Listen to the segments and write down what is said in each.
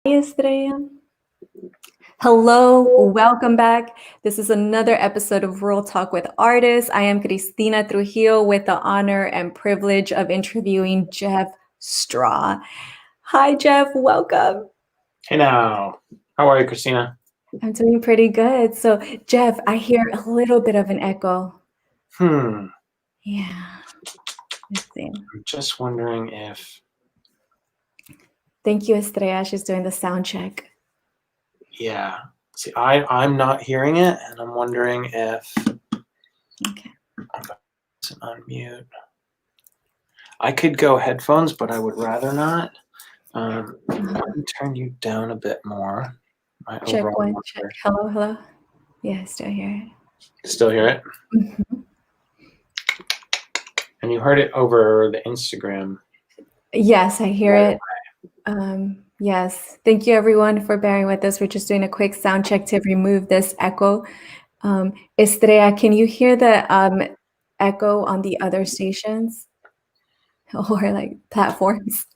Hi, Estrella. Hello, welcome back. This is another episode of Rural Talk with Artists. I am Cristina Trujillo with the honor and privilege of interviewing Jeff Straw. Hi, Jeff. Welcome. Hey now, how are you, Christina? I'm doing pretty good. So, Jeff, I hear a little bit of an echo. Yeah. Let's see. I'm just wondering if, Thank you, Estrella. She's doing the sound check. yeah. See, I'm not hearing it, and I'm wondering if Okay. it's unmute. I could go headphones, but I would rather not. Let me turn you down a bit more. Check one, check. Hello, hello. Yeah, I still hear it. Still hear it? Mhm. And you heard it over the Instagram. Yes, I hear it. Yes, thank you everyone for bearing with us. We're just doing a quick sound check to remove this echo. Estrella, can you hear the echo on the other stations or like platforms?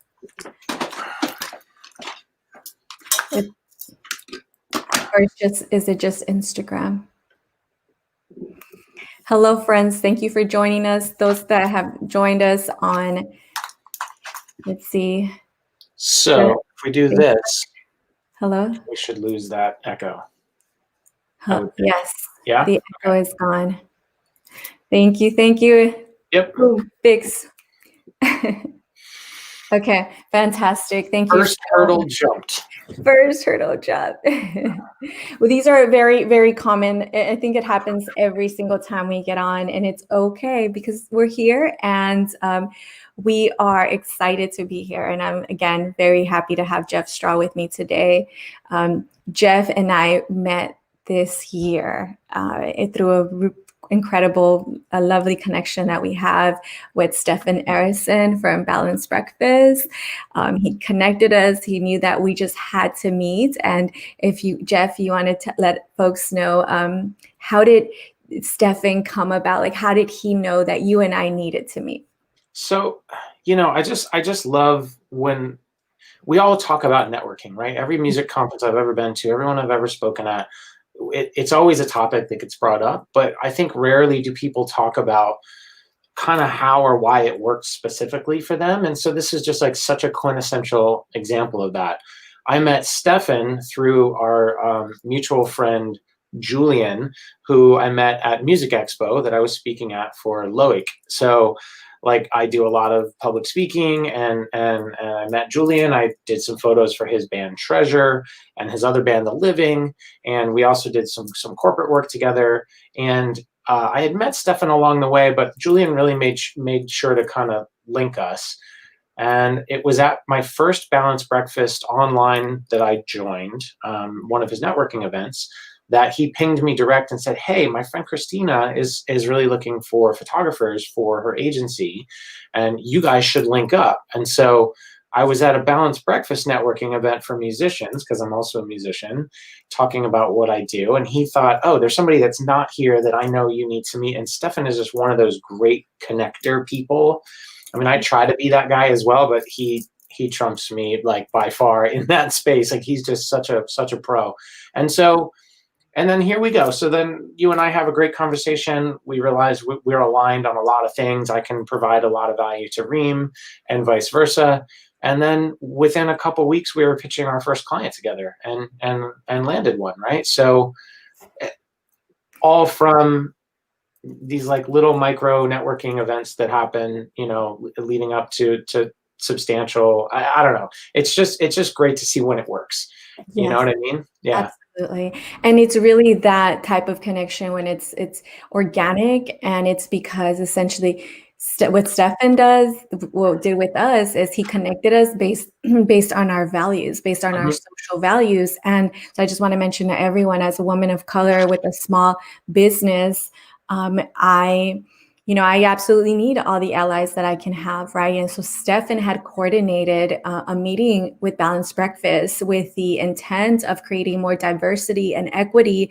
Or is it just Instagram? Hello, friends. Thank you for joining us. Those that have joined us on, let's see. So if we do this, hello, we should lose that echo. Yes. Yeah. The echo is gone. Thank you. Thank you. Yep. Ooh, fix. Okay, fantastic. Thank you. First hurdle jumped. First hurdle jump. Well, these are very, very common. I think it happens every single time we get on, and it's okay because we're here and we are excited to be here. And I'm, again, very happy to have Jeff Straw with me today. Jeff and I met this year through a lovely connection that we have with Stefan Erison from Balanced Breakfast. He connected us. He knew that we just had to meet. And if you, Jeff, you wanted to let folks know, how did Stefan come about? Like, how did he know that you and I needed to meet? So, I just love when we all talk about networking, right? Every music conference I've ever been to, everyone I've ever spoken at, it's always a topic that gets brought up, but I think rarely do people talk about kind of how or why it works specifically for them. And so this is just like such a quintessential example of that. I met Stefan through our mutual friend, Julian, who I met at Music Expo that I was speaking at for Loic. So like I do a lot of public speaking and I met Julian. I did some photos for his band Treasure and his other band, The Living. And we also did some corporate work together. And I had met Stefan along the way, but Julian really made sure to kind of link us. And it was at my first Balanced Breakfast online that I joined, one of his networking events, that he pinged me direct and said, "Hey, my friend Christina is really looking for photographers for her agency, and you guys should link up." And so I was at a Balanced Breakfast networking event for musicians, because I'm also a musician, talking about what I do. And he thought, "Oh, there's somebody that's not here that I know you need to meet." And Stefan is just one of those great connector people. I mean, I try to be that guy as well, but he trumps me like by far in that space. Like he's just such a pro. And then here we go. So then you and I have a great conversation. We realize we're aligned on a lot of things. I can provide a lot of value to Reem and vice versa. And then within a couple of weeks, we were pitching our first client together and landed one, right? So all from these like little micro networking events that happen, leading up to substantial, I don't know. It's just great to see when it works. Yes. You know what I mean? Yeah. Absolutely. And it's really that type of connection when it's organic, and it's because essentially what Stefan did with us is he connected us based on our values, based on our social values. And so I just want to mention to everyone, as a woman of color with a small business, I absolutely need all the allies that I can have, right? And so Stefan had coordinated a meeting with Balanced Breakfast with the intent of creating more diversity and equity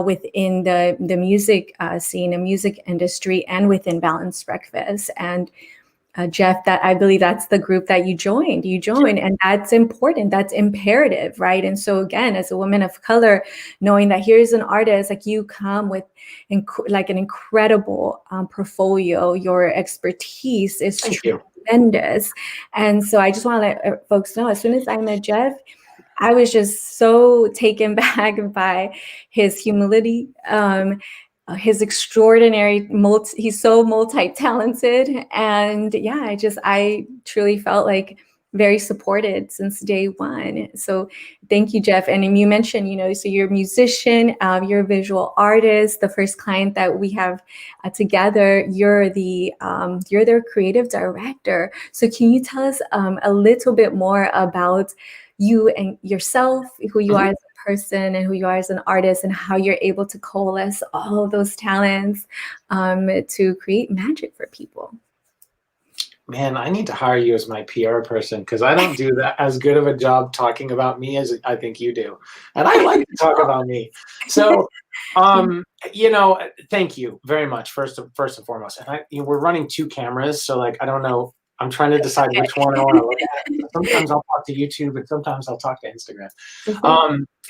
within the music scene, the music industry, and within Balanced Breakfast. And Jeff, that I believe that's the group that you joined. You joined, and that's important. That's imperative, right? And so again, as a woman of color, knowing that here's an artist, like you come with like an incredible portfolio. Your expertise is tremendous. And so I just want to let folks know, as soon as I met Jeff, I was just so taken back by his humility, his extraordinary he's so multi-talented, and yeah, I truly felt like very supported since day one. So thank you, Jeff. And you mentioned, so you're a musician, you're a visual artist. The first client that we have together, you're their creative director. So can you tell us a little bit more about you and yourself, who you are as a person and who you are as an artist, and how you're able to coalesce all of those talents to create magic for people? Man, I need to hire you as my PR person, because I don't do that as good of a job talking about me as I think you do. And I like to talk about me. So, thank you very much, first and foremost. And we're running 2 cameras, so like, I don't know. I'm trying to decide which one I want to look at. Sometimes I'll talk to YouTube, and sometimes I'll talk to Instagram.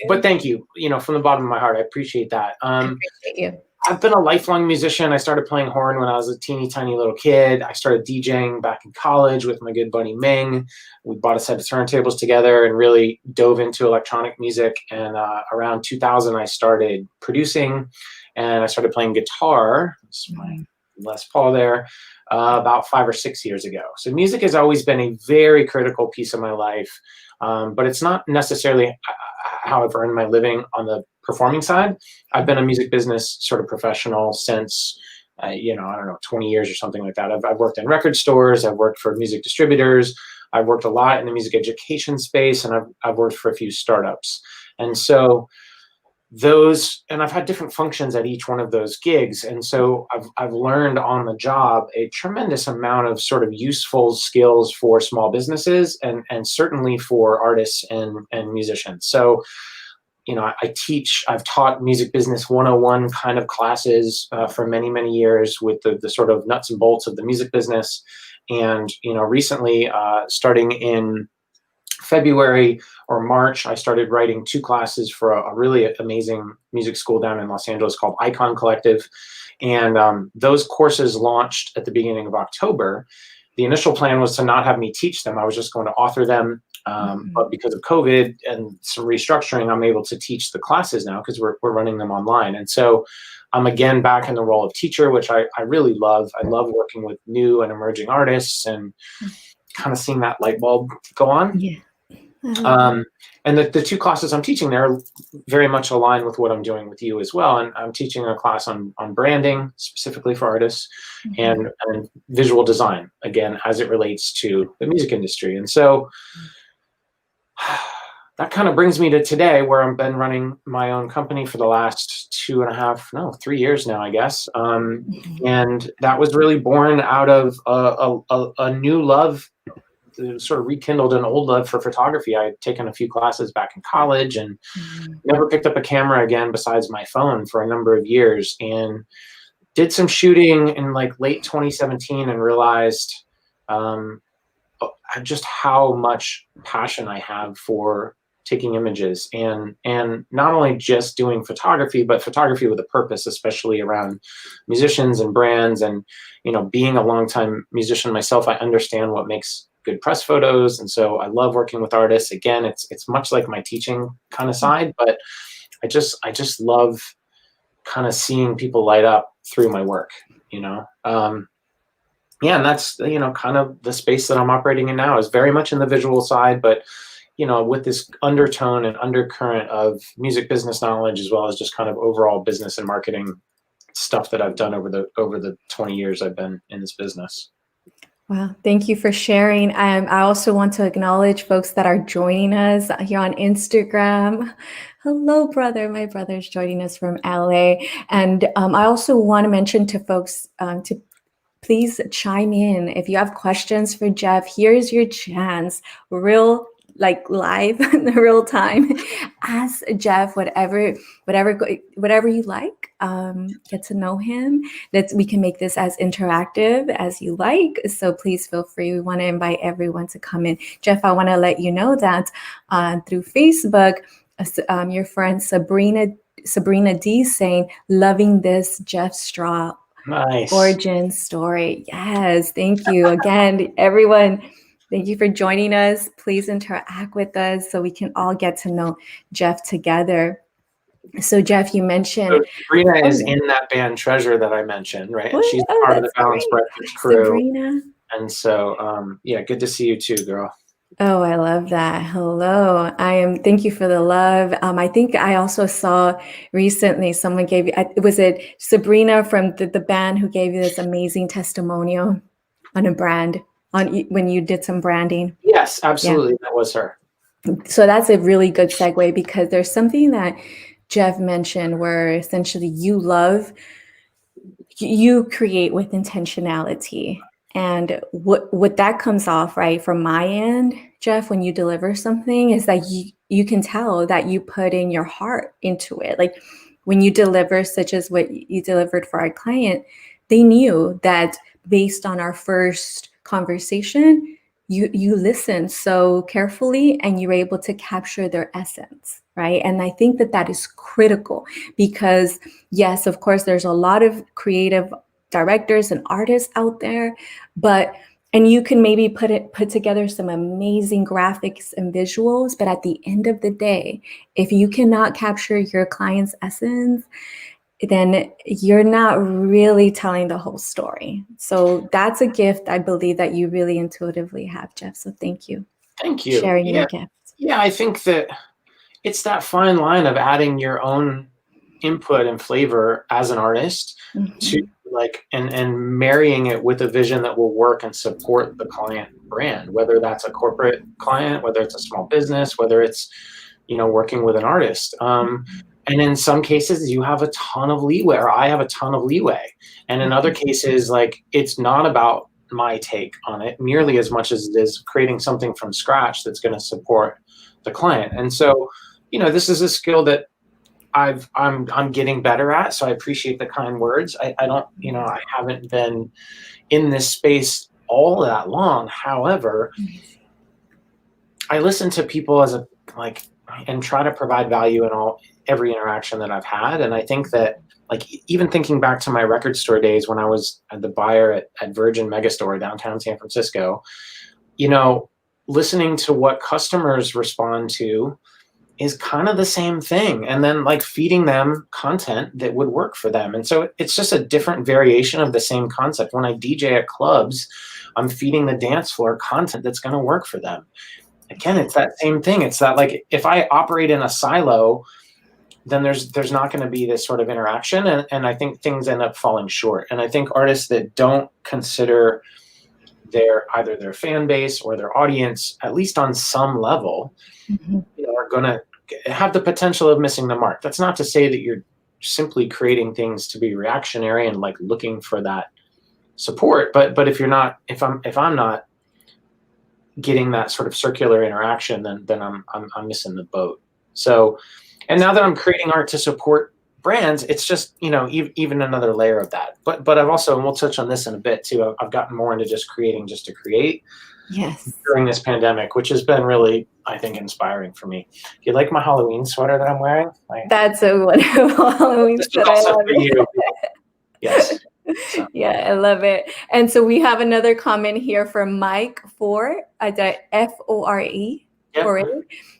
But thank you, from the bottom of my heart. I appreciate that. I appreciate you. I've been a lifelong musician. I started playing horn when I was a teeny tiny little kid. I started DJing back in college with my good buddy Ming. We bought a set of turntables together and really dove into electronic music. And around 2000, I started producing, and I started playing guitar. This is my Les Paul there. About 5 or 6 years ago. So music has always been a very critical piece of my life, but it's not necessarily how I've earned my living on the performing side. I've been a music business sort of professional since, I don't know, 20 years or something like that. I've worked in record stores. I've worked for music distributors. I've worked a lot in the music education space, and I've worked for a few startups. And so I've had different functions at each one of those gigs. And so I've learned on the job a tremendous amount of sort of useful skills for small businesses and certainly for artists and musicians. So, I've taught music business 101 kind of classes for many, many years with the sort of nuts and bolts of the music business. And, recently, starting in February or March, I started writing 2 classes for a really amazing music school down in Los Angeles called Icon Collective. And those courses launched at the beginning of October. The initial plan was to not have me teach them. I was just going to author them. But because of COVID and some restructuring, I'm able to teach the classes now because we're running them online. And so I'm again back in the role of teacher, which I really love. I love working with new and emerging artists and kind of seeing that light bulb go on. Yeah. And the 2 classes I'm teaching there very much align with what I'm doing with you as well. And I'm teaching a class on branding specifically for artists and visual design, again, as it relates to the music industry. And so that kind of brings me to today, where I've been running my own company for the last 3 years now, I guess. And that was really born out of a new love, sort of rekindled an old love for photography. I had taken a few classes back in college and never picked up a camera again besides my phone for a number of years, and did some shooting in like late 2017 and realized just how much passion I have for taking images and not only just doing photography, but photography with a purpose, especially around musicians and brands. And, being a longtime musician myself, I understand what makes good press photos. And so I love working with artists. Again, it's much like my teaching kind of side, but I just love kind of seeing people light up through my work, and that's, kind of the space that I'm operating in now, is very much in the visual side, but, with this undertone and undercurrent of music business knowledge, as well as just kind of overall business and marketing stuff that I've done over the 20 years I've been in this business. Wow, thank you for sharing. I also want to acknowledge folks that are joining us here on Instagram. Hello, brother. My brother's joining us from LA. And I also want to mention to folks to please chime in. If you have questions for Jeff, here's your chance. Real like live in the real time, ask Jeff whatever you like. Get to know him. We can make this as interactive as you like. So please feel free. We want to invite everyone to come in. Jeff, I want to let you know that through Facebook, your friend Sabrina D saying, loving this Jeff Straw Nice. origin story. Yes, thank you again, everyone. Thank you for joining us. Please interact with us so we can all get to know Jeff together. So Jeff, you mentioned Sabrina is in that band Treasure that I mentioned, right? And she's part of the Balanced Breakfast crew. Sabrina. And so, yeah, good to see you too, girl. Oh, I love that. Hello. Thank you for the love. I think I also saw recently someone gave you, was it Sabrina from the band who gave you this amazing testimonial on a brand when you did some branding? Yes, absolutely. Yeah. That was her. So that's a really good segue, because there's something that Jeff mentioned where essentially you create with intentionality. And what that comes off, right, from my end, Jeff, when you deliver something, is that you can tell that you put in your heart into it. Like when you deliver, such as what you delivered for our client, they knew that based on our first conversation, you listened so carefully and you're able to capture their essence, right? And I think that is critical, because yes, of course, there's a lot of creative directors and artists out there, and you can maybe put together some amazing graphics and visuals, but at the end of the day, if you cannot capture your client's essence, then you're not really telling the whole story. So that's a gift I believe that you really intuitively have, Jeff. So thank you. Thank you. Sharing your gift. Yeah, I think that it's that fine line of adding your own input and flavor as an artist to and marrying it with a vision that will work and support the client brand, whether that's a corporate client, whether it's a small business, whether it's, working with an artist. And in some cases you have a ton of leeway, or I have a ton of leeway. And in other cases, like, it's not about my take on it nearly as much as it is creating something from scratch that's going to support the client. And so, this is a skill that I'm getting better at. So I appreciate the kind words. I don't, I haven't been in this space all that long. However, I listen to people and try to provide value in every interaction that I've had. And I think that, like, even thinking back to my record store days when I was the buyer at Virgin Megastore downtown San Francisco, listening to what customers respond to is kind of the same thing. And then, like, feeding them content that would work for them. And so it's just a different variation of the same concept. When I DJ at clubs, I'm feeding the dance floor content that's going to work for them. Again, it's that same thing. It's that, like, if I operate in a silo, then there's not going to be this sort of interaction. And I think things end up falling short. And I think artists that don't consider either their fan base or their audience, at least on some level, are going to have the potential of missing the mark. That's not to say that you're simply creating things to be reactionary and, like, looking for that support. But if I'm not getting that sort of circular interaction, then I'm missing the boat. So, and now that I'm creating art to support brands, it's just, even another layer of that. But I've also, and we'll touch on this in a bit too, I've gotten more into just creating just to create. Yes. During this pandemic, which has been really, I think, inspiring for me. Do you like my Halloween sweater that I'm wearing? That's a wonderful Halloween sweater. Also for you. Yes. So. Yeah, I love it. And so we have another comment here from Mike Fore, F-O-R-E. Yep.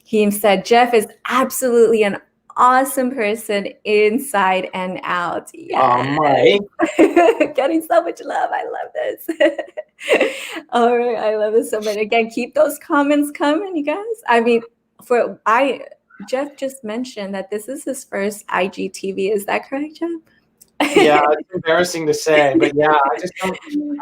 He said, Jeff is absolutely an awesome person inside and out. Yes. Mike. Getting so much love. I love this. All right. I love this so much. Again, keep those comments coming, you guys. I mean, Jeff just mentioned that this is his first IGTV. Is that correct, Jeff? Yeah, it's embarrassing to say, but yeah, I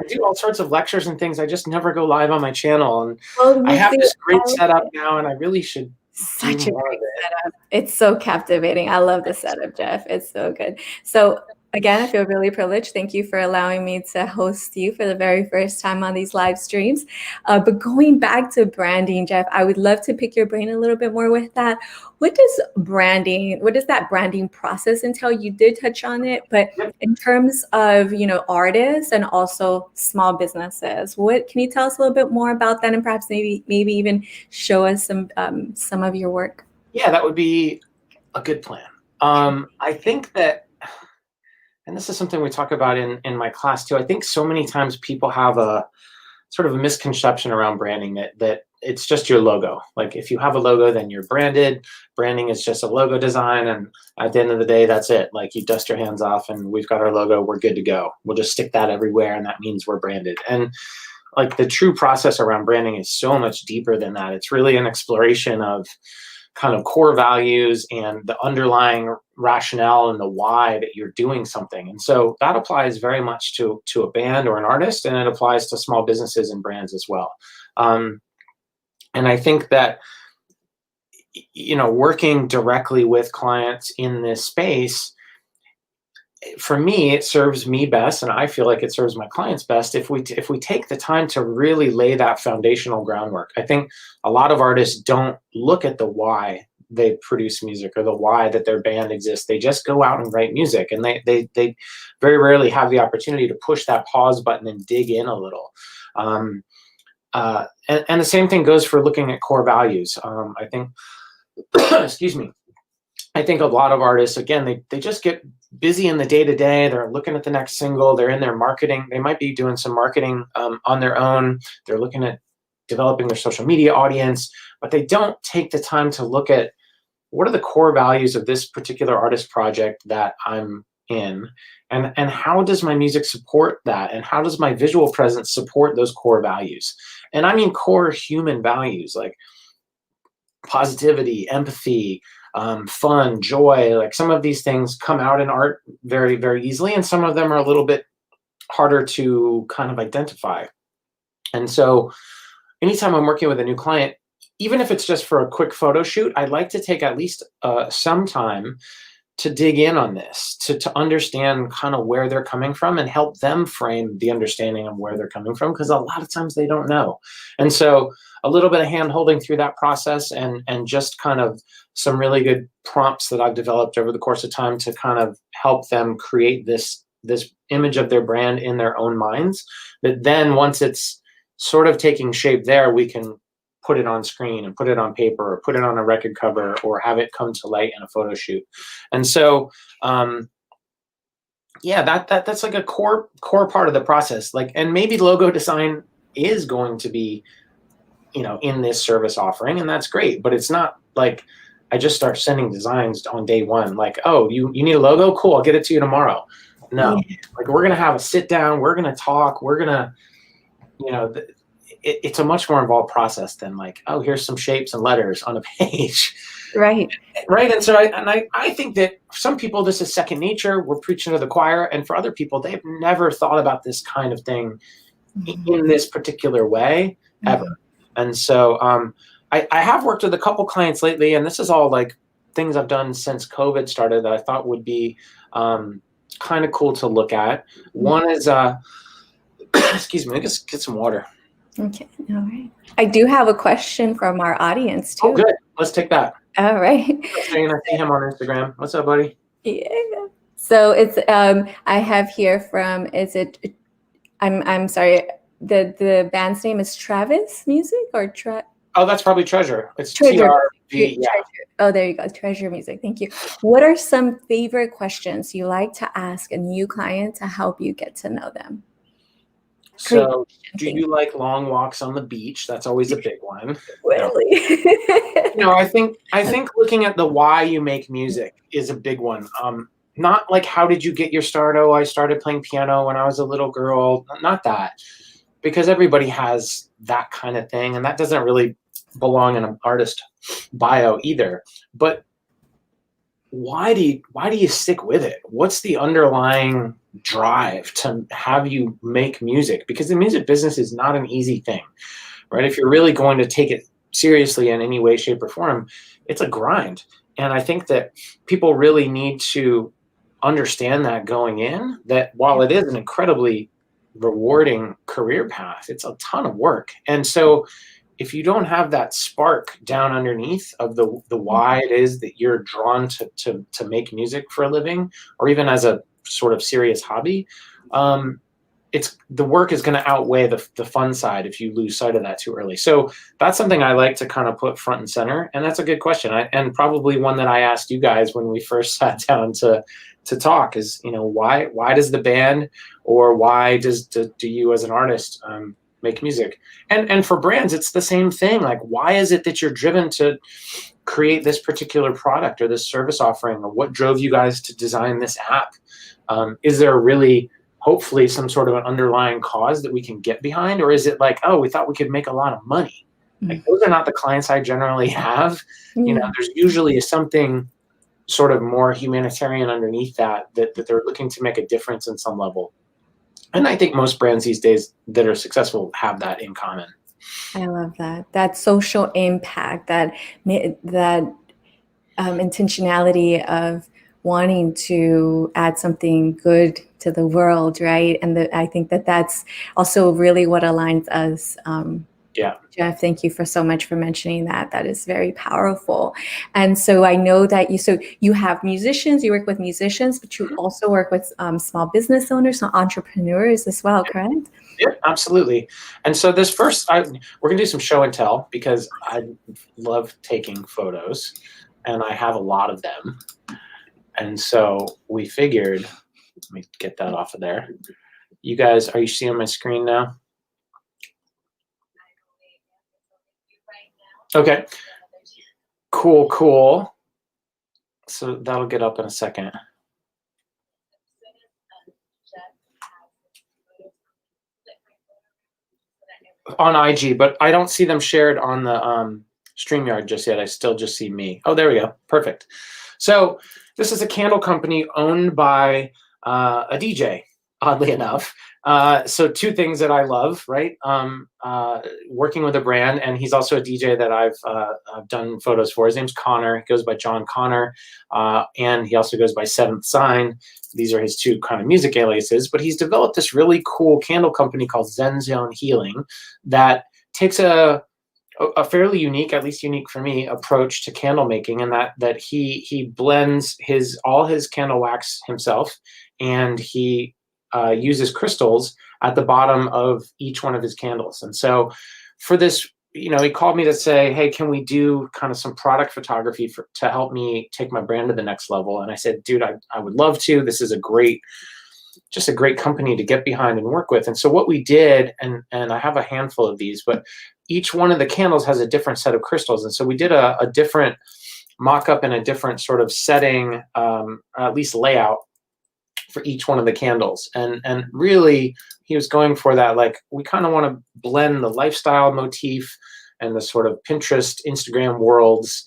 do all sorts of lectures and things. I just never go live on my channel. And I have this great setup now, and I really should. Such a great setup. It's so captivating. I love the setup, Jeff. It's so good. So Again, I feel really privileged. Thank you for allowing me to host you for the very first time on these live streams. But going back to branding, Jeff, I would love to pick your brain a little bit more with that. What does that branding process entail? You did touch on it, but in terms of, artists and also small businesses, what can you tell us a little bit more about that, and perhaps maybe even show us some of your work? Yeah, that would be a good plan. I think that, and this is something we talk about in my class too, I think so many times people have a sort of a misconception around branding that it's just your logo. Like if you have a logo, then you're branded. Branding is just a logo design. And at the end of the day, that's it. Like you dust your hands off and we've got our logo, we're good to go. We'll just stick that everywhere and that means we're branded. And like the true process around branding is so much deeper than that. It's really an exploration of kind of core values and the underlying rationale and the why that you're doing something. And so that applies very much to a band or an artist, and it applies to small businesses and brands as well. And I think that, working directly with clients in this space, for me, it serves me best, and I feel like it serves my clients best if we take the time to really lay that foundational groundwork. I think a lot of artists don't look at the why they produce music or the why that their band exists. They just go out and write music, and they very rarely have the opportunity to push that pause button and dig in a little. And the same thing goes for looking at core values. I think, excuse me. I think a lot of artists, again, they just get busy in the day-to-day. They're looking at the next single. They're in their marketing. They might be doing some marketing on their own. They're looking at developing their social media audience, but they don't take the time to look at what are the core values of this particular artist project that I'm in, and how does my music support that, and how does my visual presence support those core values? And I mean core human values like positivity, empathy, fun, joy. Like some of these things come out in art very, very easily, and some of them are a little bit harder to kind of identify. And so anytime I'm working with a new client, even if it's just for a quick photo shoot, I'd like to take at least some time to dig in on this, to understand kind of where they're coming from and help them frame the understanding of where they're coming from, because a lot of times they don't know. And so a little bit of hand holding through that process and just kind of some really good prompts that I've developed over the course of time to kind of help them create this image of their brand in their own minds, that then once it's sort of taking shape there, we can put it on screen and put it on paper or put it on a record cover or have it come to light in a photo shoot. And so, yeah, that's like a core part of the process. Like, and maybe logo design is going to be, in this service offering, and that's great, but it's not like I just start sending designs on day one. Like, oh, you need a logo? Cool, I'll get it to you tomorrow. No, like we're going to have a sit down. We're going to talk. We're going to, it's a much more involved process than like, oh, here's some shapes and letters on a page. Right. And so I think that for some people this is second nature. We're preaching to the choir. And for other people, they've never thought about this kind of thing in this particular way ever. And so I have worked with a couple clients lately, and this is all like things I've done since COVID started that I thought would be kind of cool to look at. One is, excuse me, let me just get some water. Okay, all right. I do have a question from our audience too. Oh, good. Let's take that. All right. Shane, I see him on Instagram. What's up, buddy? Yeah. So it's I have here from, is it? I'm sorry. The band's name is Travis Music or Oh, that's probably Treasure. It's Treasure. TRV. Yeah. Oh, there you go. Treasure Music. Thank you. What are some favorite questions you like to ask a new client to help you get to know them? So, do you like long walks on the beach? That's always a big one. Really? I think looking at the why you make music is a big one. Not like how did you get your start? Oh, I started playing piano when I was a little girl. Not that, because everybody has that kind of thing, and that doesn't really belong in an artist bio either. But why do you stick with it? What's the underlying drive to have you make music? Because the music business is not an easy thing, right? If you're really going to take it seriously in any way, shape, or form, it's a grind. And I think that people really need to understand that going in, that while it is an incredibly rewarding career path, it's a ton of work. And so if you don't have that spark down underneath of the why it is that you're drawn to make music for a living, or even as a sort of serious hobby, it's the work is going to outweigh the fun side if you lose sight of that too early. So that's something I like to kind of put front and center. And that's a good question. And probably one that I asked you guys when we first sat down to talk is, why does the band, or why do you as an artist make music? And for brands, it's the same thing. Like, why is it that you're driven to create this particular product or this service offering, or what drove you guys to design this app? Is there really hopefully some sort of an underlying cause that we can get behind? Or is it like, oh, we thought we could make a lot of money? Like, those are not the clients I generally have. There's usually something sort of more humanitarian underneath that they're looking to make a difference in some level. And I think most brands these days that are successful have that in common. I love that social impact, that intentionality of wanting to add something good to the world, right? And I think that's also really what aligns us. Yeah. Jeff, thank you so much for mentioning that. That is very powerful. And so I know that you have musicians, you work with musicians, but you also work with small business owners and entrepreneurs as well, correct? Yeah, absolutely. And so this first, we're going to do some show and tell, because I love taking photos and I have a lot of them. And so we figured, let me get that off of there. You guys, are you seeing my screen now? Okay. Cool. So that'll get up in a second. On IG, but I don't see them shared on the StreamYard just yet. I still just see me. Oh, there we go. Perfect. So this is a candle company owned by a DJ, oddly enough. So two things that I love, right? Working with a brand, and he's also a DJ that I've done photos for. His name's Connor. He goes by John Connor, and he also goes by Seventh Sign. These are his two kind of music aliases, but he's developed this really cool candle company called Zen Zone Healing that takes a fairly unique, at least unique for me, approach to candle making, and that he blends all his candle wax himself, and he uses crystals at the bottom of each one of his candles. And so for this, he called me to say, hey, can we do kind of some product photography to help me take my brand to the next level? And I said, dude, I would love to. This is just a great company to get behind and work with. And so what we did, and I have a handful of these, but each one of the candles has a different set of crystals. And so we did a different mock-up and a different sort of setting, at least layout, for each one of the candles. And really, he was going for that, like, we kind of want to blend the lifestyle motif and the sort of Pinterest, Instagram worlds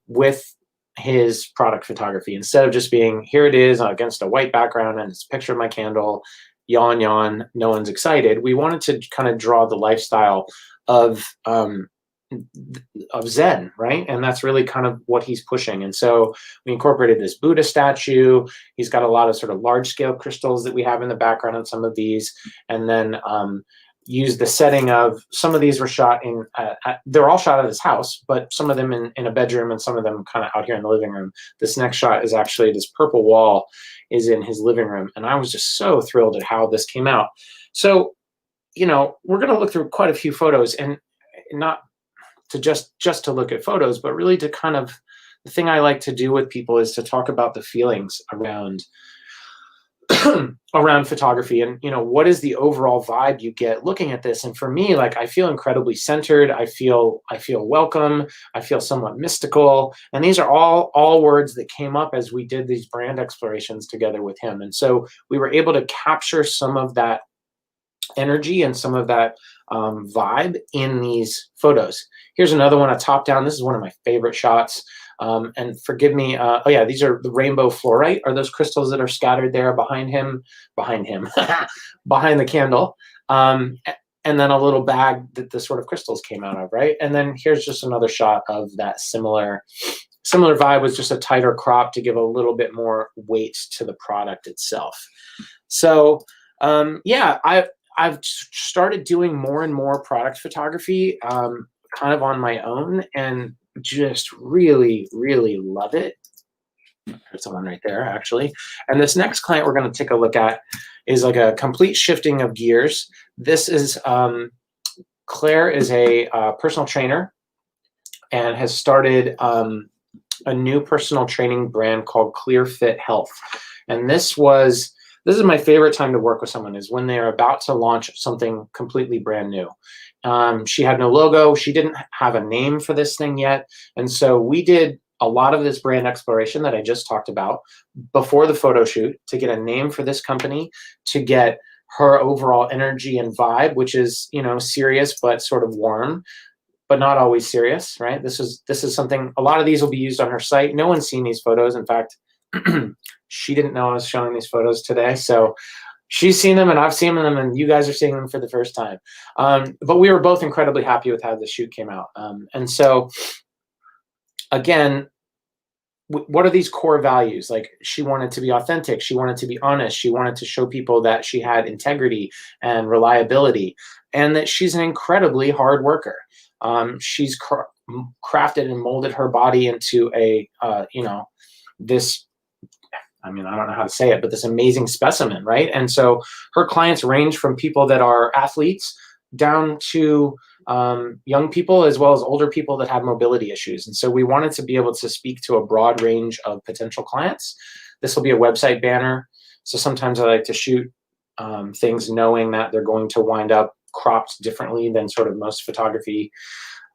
with his product photography. Instead of just being, here it is against a white background and it's a picture of my candle, yawn, yawn, no one's excited. We wanted to kind of draw the lifestyle of Zen, right? And that's really kind of what he's pushing. And so we incorporated this Buddha statue. He's got a lot of sort of large scale crystals that we have in the background on some of these. And then use the setting of, some of these were shot in, they're all shot at his house, but some of them in a bedroom and some of them kind of out here in the living room. This next shot is actually, this purple wall is in his living room. And I was just so thrilled at how this came out. So, we're going to look through quite a few photos, and not to just to look at photos, but really to kind of, the thing I like to do with people is to talk about the feelings around around photography, and what is the overall vibe you get looking at this. And for me, like, I feel incredibly centered. I feel welcome. I feel somewhat mystical. And these are all words that came up as we did these brand explorations together with him. And so we were able to capture some of that energy and some of that vibe in these photos. Here's another one, a top down. This is one of my favorite shots. And forgive me. Oh yeah, these are the rainbow fluorite. Are those crystals that are scattered there behind him, behind the candle. And then a little bag that the sort of crystals came out of, right? And then here's just another shot of that similar similar vibe, was just a tighter crop to give a little bit more weight to the product itself. So yeah, I've started doing more and more product photography, kind of on my own, and just really, really love it. There's someone right there, actually. And this next client we're going to take a look at is like a complete shifting of gears. This is Claire is a personal trainer and has started a new personal training brand called Clear Fit Health. And this is my favorite time to work with someone, is when they're about to launch something completely brand new. She had no logo. She didn't have a name for this thing yet. And so we did a lot of this brand exploration that I just talked about before the photo shoot to get a name for this company, to get her overall energy and vibe, which is, you know, serious but sort of warm, but not always serious, right? This is something, a lot of these will be used on her site. No one's seen these photos. In fact, she didn't know I was showing these photos today. So she's seen them and I've seen them, and you guys are seeing them for the first time. But we were both incredibly happy with how the shoot came out. And so again, what are these core values? Like, she wanted to be authentic. She wanted to be honest. She wanted to show people that she had integrity and reliability, and that she's an incredibly hard worker. She's crafted and molded her body into a, you know, this, I mean, I don't know how to say it, but this amazing specimen, right? And so her clients range from people that are athletes down to young people, as well as older people that have mobility issues. And so we wanted to be able to speak to a broad range of potential clients. This will be a website banner. So sometimes I like to shoot things knowing that they're going to wind up cropped differently than sort of most photography.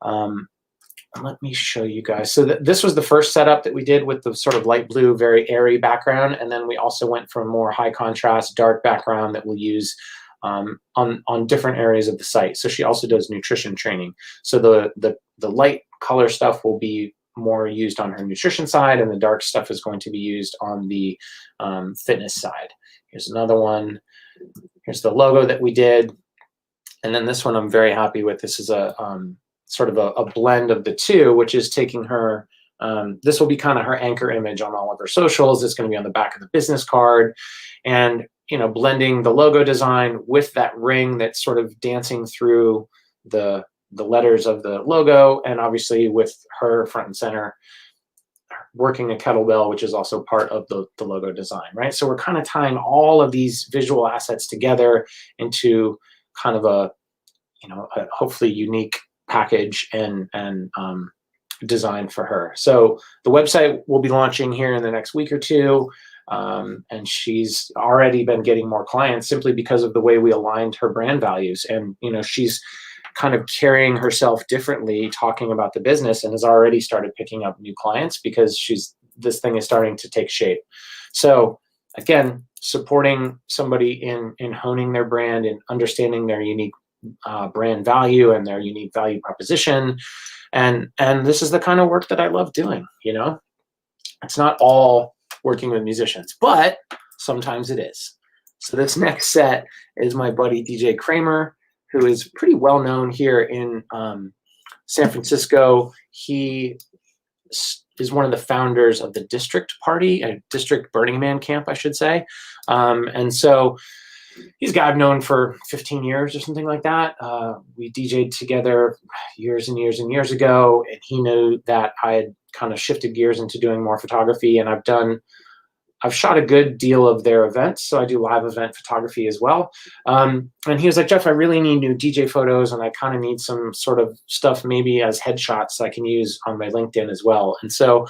Let me show you guys. So this was the first setup that we did with the sort of light blue, very airy background. And then we also went for a more high contrast, dark background that we'll use on different areas of the site. So she also does nutrition training. So the light color stuff will be more used on her nutrition side, and the dark stuff is going to be used on the fitness side. Here's another one. Here's the logo that we did. And then this one I'm very happy with. This is a sort of a blend of the two, which is taking her, this will be kind of her anchor image on all of her socials. It's going to be on the back of the business card, and, you know, blending the logo design with that ring that's sort of dancing through the letters of the logo, and obviously with her front and center working a kettlebell, which is also part of the logo design, right? So we're kind of tying all of these visual assets together into kind of a, you know, a hopefully unique package and design for her. So the website will be launching here in the next week or two. And she's already been getting more clients simply because of the way we aligned her brand values. And, you know, she's kind of carrying herself differently, talking about the business, and has already started picking up new clients because this thing is starting to take shape. So again, supporting somebody in honing their brand and understanding their unique brand value and their unique value proposition. And this is the kind of work that I love doing. You know, it's not all working with musicians, but sometimes it is. So this next set is my buddy DJ Kramer, who is pretty well known here in San Francisco. He is one of the founders of the District Party, a District Burning Man camp, I should say. And so he's a guy I've known for 15 years or something like that. We DJ'd together years and years and years ago, and he knew that I had kind of shifted gears into doing more photography, and I've shot a good deal of their events, so I do live event photography as well. And he was like, Jeff, I really need new DJ photos, and I kind of need some sort of stuff maybe as headshots I can use on my LinkedIn as well. And so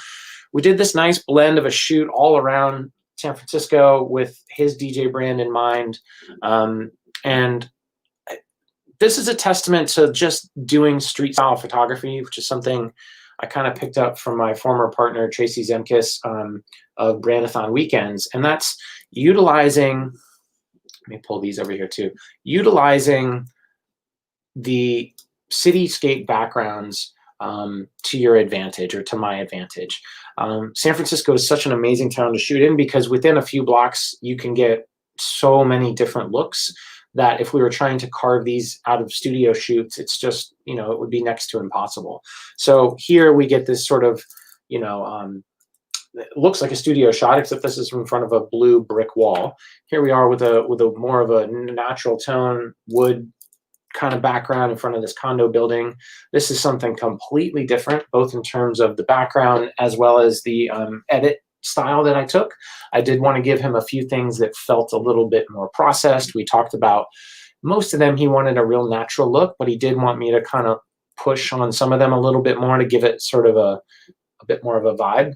we did this nice blend of a shoot all around San Francisco with his DJ brand in mind. And this is a testament to just doing street style photography, which is something I kind of picked up from my former partner, Tracy Zemkis, of Brandathon Weekends. And that's utilizing, let me pull these over here too, utilizing the cityscape backgrounds to your advantage, or to my advantage. San Francisco is such an amazing town to shoot in because within a few blocks, you can get so many different looks that if we were trying to carve these out of studio shoots, it's just, you know, it would be next to impossible. So here we get this sort of you know, it looks like a studio shot, except this is in front of a blue brick wall. Here we are with a more of a natural tone wood kind of background in front of this condo building. This is something completely different, both in terms of the background as well as the edit style that I took. I did want to give him a few things that felt a little bit more processed. We talked about most of them. He wanted a real natural look, but he did want me to kind of push on some of them a little bit more to give it sort of a bit more of a vibe.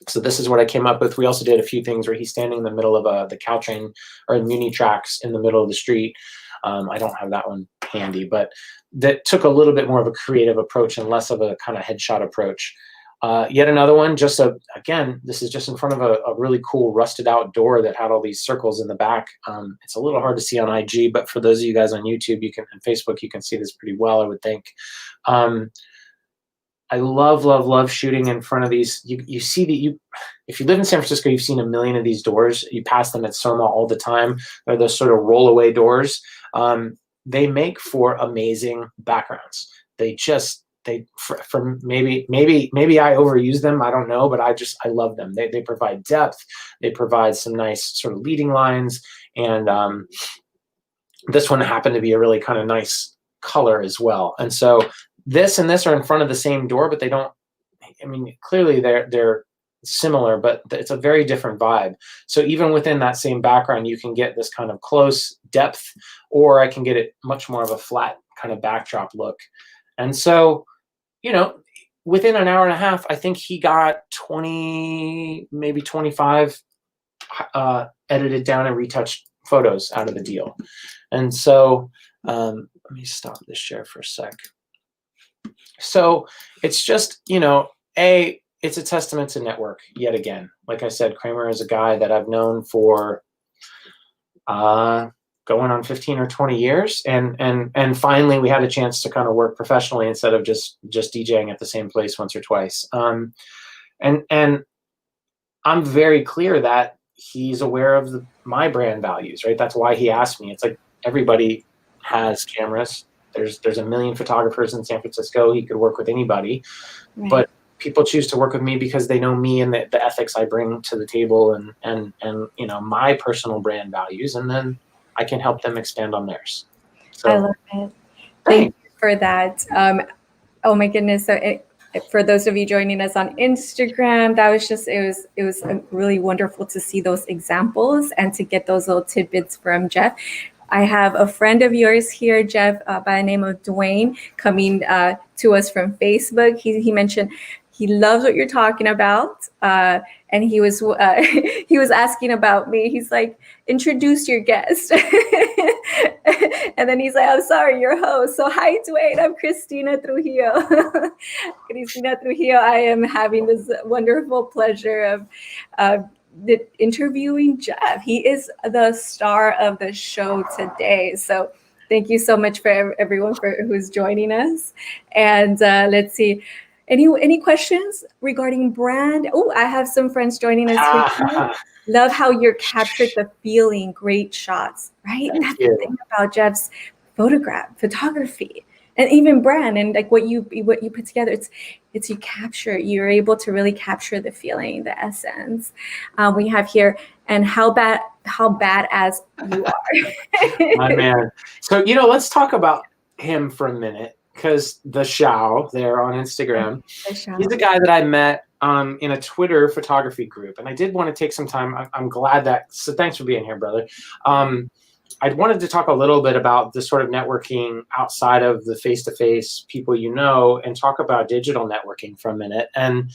So this is what I came up with. We also did a few things where he's standing in the middle of the Caltrain or Muni tracks in the middle of the street. I don't have that one handy, but that took a little bit more of a creative approach and less of a kind of headshot approach. Yet another one, again, this is just in front of a really cool rusted out door that had all these circles in the back. It's a little hard to see on IG, but for those of you guys on YouTube, and Facebook, you can see this pretty well, I would think. I love shooting in front of these. You see if you live in San Francisco, you've seen a million of these doors. You pass them at Soma all the time. They're those sort of rollaway doors. They make for amazing backgrounds. For maybe I overuse them. I don't know, but I love them. They provide depth. They provide some nice sort of leading lines. And this one happened to be a really kind of nice color as well. And so this and this are in front of the same door, but they don't, I mean, clearly they're similar, but it's a very different vibe. So even within that same background, you can get this kind of close depth, or I can get it much more of a flat kind of backdrop look. And so, you know, within an hour and a half, I think he got 20, maybe 25 edited down and retouched photos out of the deal. And so let me stop this share for a sec. So it's just, you know, it's a testament to network yet again. Like I said, Kramer is a guy that I've known for going on 15 or 20 years. And finally we had a chance to kind of work professionally instead of just DJing at the same place once or twice. And I'm very clear that he's aware of my brand values, right? That's why he asked me. It's like everybody has cameras. There's a million photographers in San Francisco. He could work with anybody, right. But people choose to work with me because they know me and the ethics I bring to the table and you know, my personal brand values, and then I can help them expand on theirs. So, I love it. Thank you for that. Oh my goodness. So for those of you joining us on Instagram, that was just, it was really wonderful to see those examples and to get those little tidbits from Jeff. I have a friend of yours here, Jeff, by the name of Dwayne, coming to us from Facebook. He mentioned he loves what you're talking about, and he was asking about me. He's like, introduce your guest, and then he's like, I'm sorry, your host. So hi, Dwayne. I'm Cristina Trujillo. Cristina Trujillo. I am having this wonderful pleasure of interviewing Jeff. He is the star of the show today. So thank you so much for everyone who's joining us. And let's see, any questions regarding brand? Oh, I have some friends joining us here. Love how you're captured the feeling. Great shots, right? And that's the thing about Jeff's photography. And even brand and like what you put together, it's you're able to really capture the feeling, the essence. We have here, and how badass you are. My man. So, you know, let's talk about him for a minute, because the Shao there on Instagram, he's a guy that I met in a Twitter photography group, and I did want to take some time. I'm glad so thanks for being here, brother. I wanted to talk a little bit about the sort of networking outside of the face-to-face people you know, and talk about digital networking for a minute. And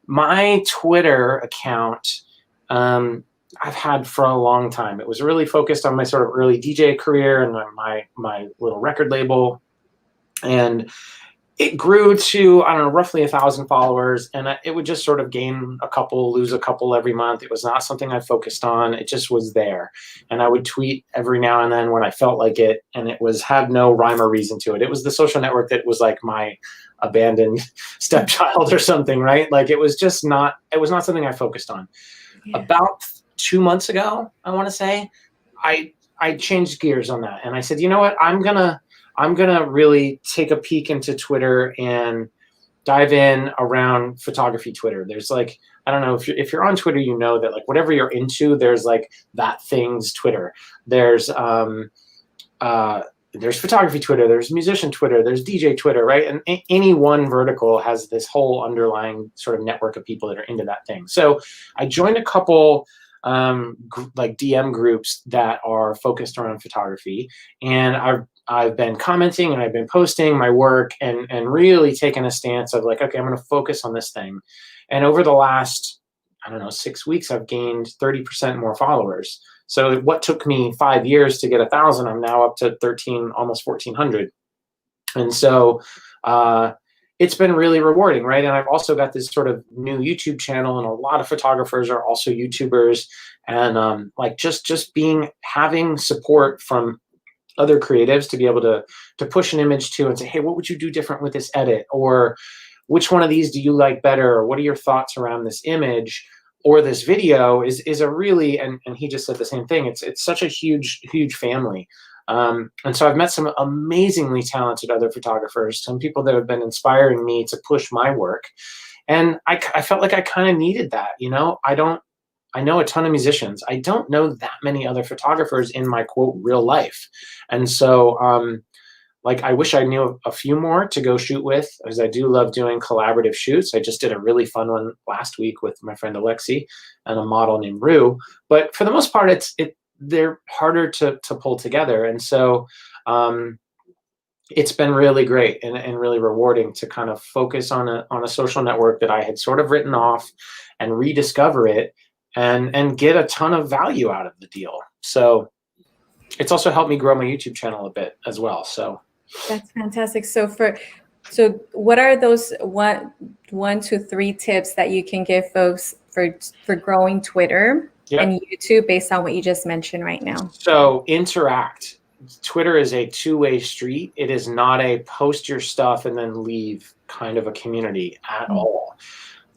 my Twitter account, I've had for a long time. It was really focused on my sort of early DJ career and my little record label. And it grew to, I don't know, roughly 1,000 followers, and it would just sort of gain a couple, lose a couple every month. It was not something I focused on. It just was there. And I would tweet every now and then when I felt like it, and it had no rhyme or reason to it. It was the social network that was like my abandoned stepchild or something, right? Like it was not something I focused on. Yeah. About 2 months ago, I want to say, I changed gears on that. And I said, you know what, I'm gonna really take a peek into Twitter and dive in around photography Twitter. There's like, I don't know if you're on Twitter, you know that like whatever you're into, there's like that thing's Twitter. There's photography Twitter, there's musician Twitter, there's DJ Twitter, right? And any one vertical has this whole underlying sort of network of people that are into that thing. So I joined a couple like DM groups that are focused around photography, and I've been commenting and I've been posting my work and really taking a stance of like, okay, I'm going to focus on this thing. And over the last, I don't know, 6 weeks, I've gained 30% more followers. So what took me 5 years to get 1,000, I'm now up to 13, almost 1,400. And so it's been really rewarding, right? And I've also got this sort of new YouTube channel, and a lot of photographers are also YouTubers. And like just having support from other creatives to be able to push an image to and say, hey, what would you do different with this edit? Or which one of these do you like better? Or what are your thoughts around this image or this video is a really, and he just said the same thing. It's such a huge family. And so I've met some amazingly talented other photographers, some people that have been inspiring me to push my work. And I felt like I kind of needed that, you know. I know a ton of musicians. I don't know that many other photographers in my quote real life. And so like I wish I knew a few more to go shoot with, as I do love doing collaborative shoots. I just did a really fun one last week with my friend Alexi and a model named Rue. But for the most part, they're harder to pull together. And so it's been really great and really rewarding to kind of focus on a social network that I had sort of written off and rediscover it and get a ton of value out of the deal. So it's also helped me grow my YouTube channel a bit as well. So that's fantastic. So what are those one to three tips that you can give folks for growing Twitter and YouTube based on what you just mentioned right now? So interact. Twitter is a two-way street. It is not a post your stuff and then leave kind of a community at all.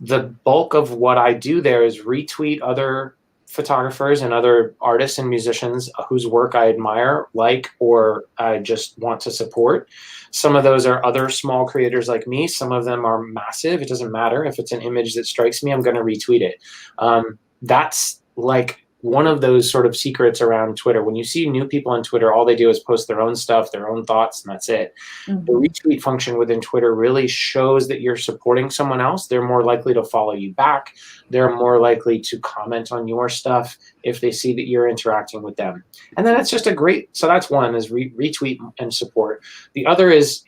The bulk of what I do there is retweet other photographers and other artists and musicians whose work I admire, like, or I just want to support. Some of those are other small creators like me. Some of them are massive. It doesn't matter. If it's an image that strikes me, I'm going to retweet it. That's like one of those sort of secrets around Twitter. When you see new people on Twitter, all they do is post their own stuff, their own thoughts, and that's it. The retweet function within Twitter really shows that you're supporting someone else. They're more likely to follow you back. They're more likely to comment on your stuff if they see that you're interacting with them. And then it's just so that's one, is retweet and support. The other is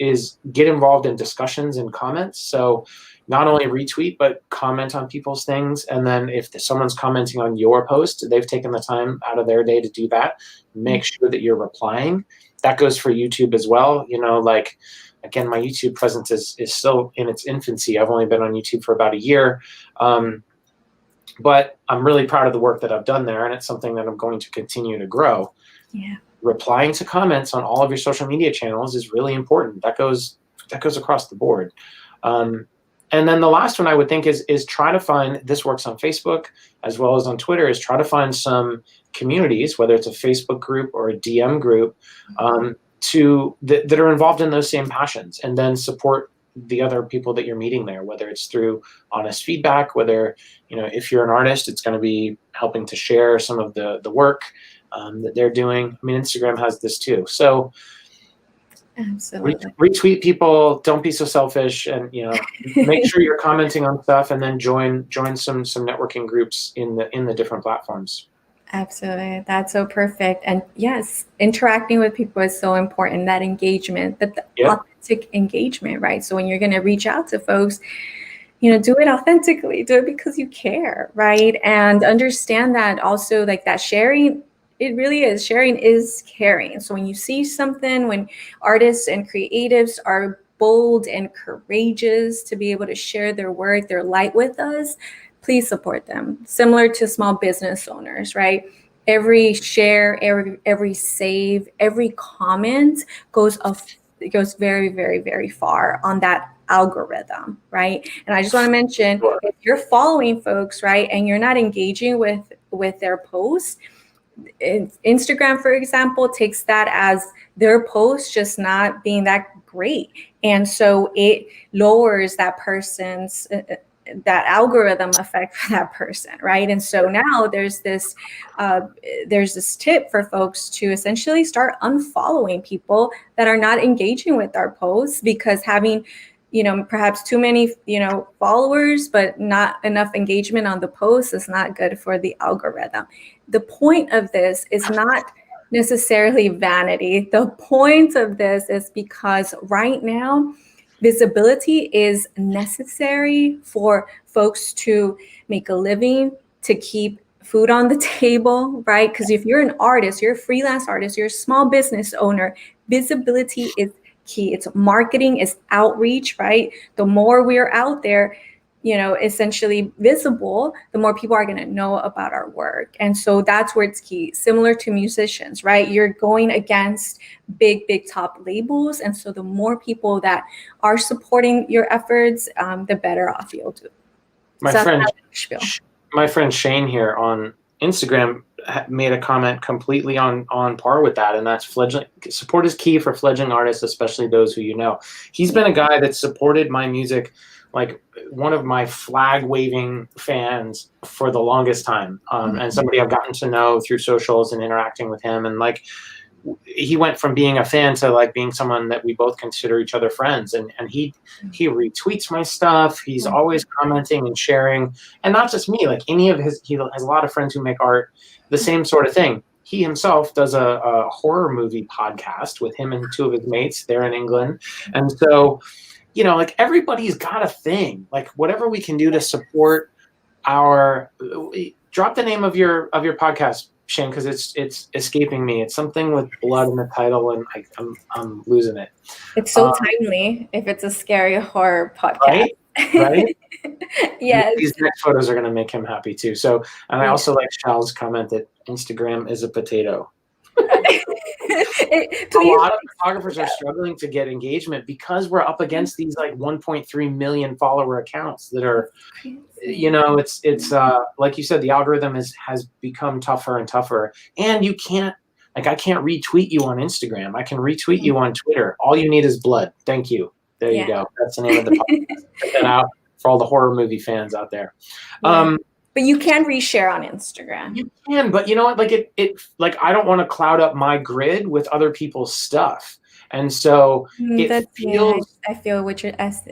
get involved in discussions and comments. So not only retweet, but comment on people's things. And then if someone's commenting on your post, they've taken the time out of their day to do that. Make sure that you're replying. That goes for YouTube as well. You know, like, again, my YouTube presence is still in its infancy. I've only been on YouTube for about a year. But I'm really proud of the work that I've done there. And it's something that I'm going to continue to grow. Yeah. Replying to comments on all of your social media channels is really important. That goes across the board. And then the last one I would think is try to find, this works on Facebook as well as on Twitter, is try to find some communities, whether it's a Facebook group or a DM group, that are involved in those same passions, and then support the other people that you're meeting there, whether it's through honest feedback, whether, you know, if you're an artist, it's going to be helping to share some of the work that they're doing. I mean, Instagram has this too. So absolutely. Retweet people. Don't be so selfish, and, you know, make sure you're commenting on stuff, and then join some networking groups in the different platforms. Absolutely. That's so perfect. And yes, interacting with people is so important. That engagement, the authentic engagement, right? So when you're going to reach out to folks, you know, do it authentically. Do it because you care, right? And understand that also, like, that sharing. It really is. Sharing is caring. So when you see something, when artists and creatives are bold and courageous to be able to share their work, their light with us, please support them. Similar to small business owners, right? Every share, every save, every comment goes very, very, very far on that algorithm, right? And I just want to mention, if you're following folks, right, and you're not engaging with their posts, Instagram, for example, takes that as their post just not being that great. And so it lowers that person's that algorithm effect for that person, right? And so now there's this tip for folks to essentially start unfollowing people that are not engaging with our posts, because having, perhaps too many, followers, but not enough engagement on the post is not good for the algorithm. The point of this is not necessarily vanity. The point of this is because right now, visibility is necessary for folks to make a living, to keep food on the table, right? Because if you're an artist, you're a freelance artist, you're a small business owner, visibility is key. It's marketing, it's outreach, right? The more we're out there, essentially visible, the more people are going to know about our work. And so that's where it's key. Similar to musicians, right? You're going against big top labels. And so the more people that are supporting your efforts, the better off you'll do. My friend Shane here on Instagram made a comment completely on par with that, and that's support is key for fledgling artists, especially those who you know. He's been a guy that supported my music, like one of my flag waving fans for the longest time, and somebody I've gotten to know through socials and interacting with him, and like he went from being a fan to like being someone that we both consider each other friends, and he retweets my stuff. He's always commenting and sharing, and not just me, like he has a lot of friends who make art, the same sort of thing. He himself does a horror movie podcast with him and two of his mates. They're in England, and so like everybody's got a thing, like whatever we can do to support drop the name of your podcast, Shane, because it's escaping me. It's something with blood in the title, and I'm losing it. It's so timely if it's a scary horror podcast. Right? Yes. These next photos are going to make him happy too. So, and I also like Charles' comment that Instagram is a potato. A lot of photographers are struggling to get engagement because we're up against these like 1.3 million follower accounts that are, it's like you said, the algorithm has become tougher and tougher, and you can't, like, I can't retweet you on Instagram. I can retweet you on Twitter. All you need is blood. Thank you. There you go. That's the name of the podcast. Check that out for all the horror movie fans out there. But you can reshare on Instagram. You can, but you know what? Like like I don't want to cloud up my grid with other people's stuff, and so it feels. I feel what you're.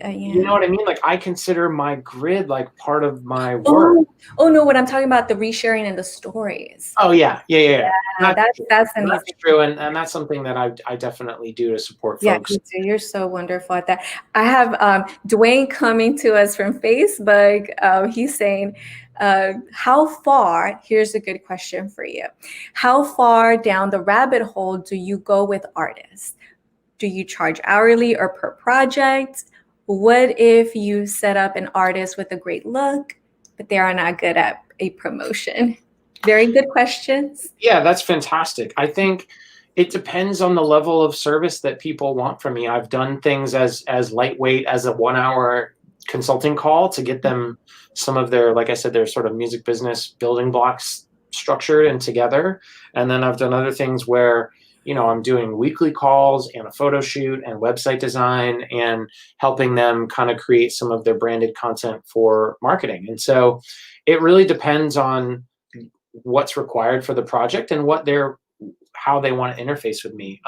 You know what I mean? Like I consider my grid like part of my work. Oh no! What I'm talking about, the resharing and the stories. Oh yeah. That's true, and that's something that I definitely do to support folks. Yeah, you do. You're so wonderful at that. I have Dwayne coming to us from Facebook. He's saying, how far, here's a good question for you. How far down the rabbit hole do you go with artists? Do you charge hourly or per project? What if you set up an artist with a great look, but they are not good at a promotion? Very good questions. Yeah, that's fantastic. I think it depends on the level of service that people want from me. I've done things as lightweight as a 1 hour consulting call to get them some of their, like I said, their sort of music business building blocks structured and together. And then I've done other things where, I'm doing weekly calls and a photo shoot and website design and helping them kind of create some of their branded content for marketing. And so it really depends on what's required for the project and how they want to interface with me.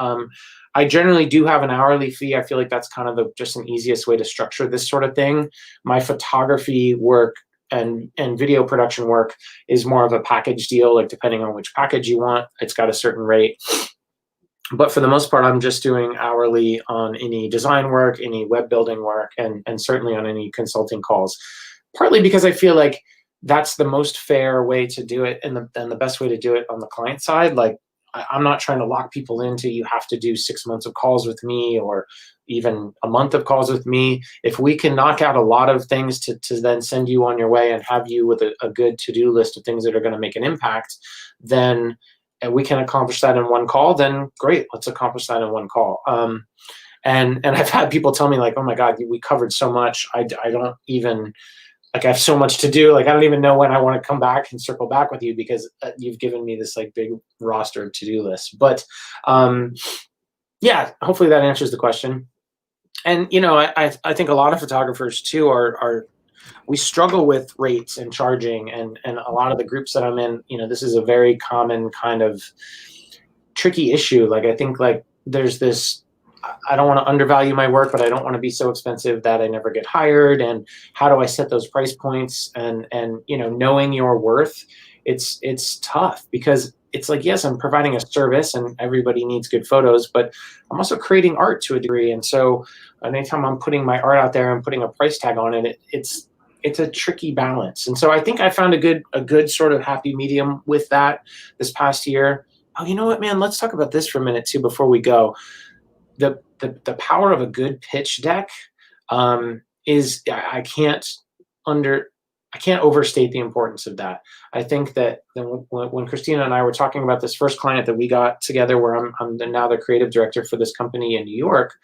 I generally do have an hourly fee. I feel like that's kind of just an easiest way to structure this sort of thing. My photography work and video production work is more of a package deal, like depending on which package you want, it's got a certain rate. But for the most part, I'm just doing hourly on any design work, any web building work, and certainly on any consulting calls, partly because I feel like that's the most fair way to do it and the best way to do it on the client side. Like, I'm not trying to lock people into, you have to do 6 months of calls with me or even a month of calls with me. If we can knock out a lot of things to then send you on your way and have you with a good to-do list of things that are going to make an impact, then we can accomplish that in one call, then great, let's accomplish that in one call. And I've had people tell me like, oh my God, we covered so much. I don't even, like, I have so much to do. Like, I don't even know when I want to come back and circle back with you because you've given me this like big roster of to-do lists. But yeah, hopefully that answers the question. And you know, I think a lot of photographers too are we struggle with rates and charging, and a lot of the groups that I'm in, you know, this is a very common kind of tricky issue. Like I think like there's this, I don't want to undervalue my work, but I don't want to be so expensive that I never get hired. And how do I set those price points? And you know, knowing your worth, it's tough because it's like, yes, I'm providing a service and everybody needs good photos, but I'm also creating art to a degree. And so anytime I'm putting my art out there and putting a price tag on it, it's a tricky balance. And so I think I found a good sort of happy medium with that this past year. Oh, you know what, man? Let's talk about this for a minute too before we go. The power of a good pitch deck is under I can't overstate the importance of that. I think that when Christina and I were talking about this first client that we got together, where I'm now the creative director for this company in New York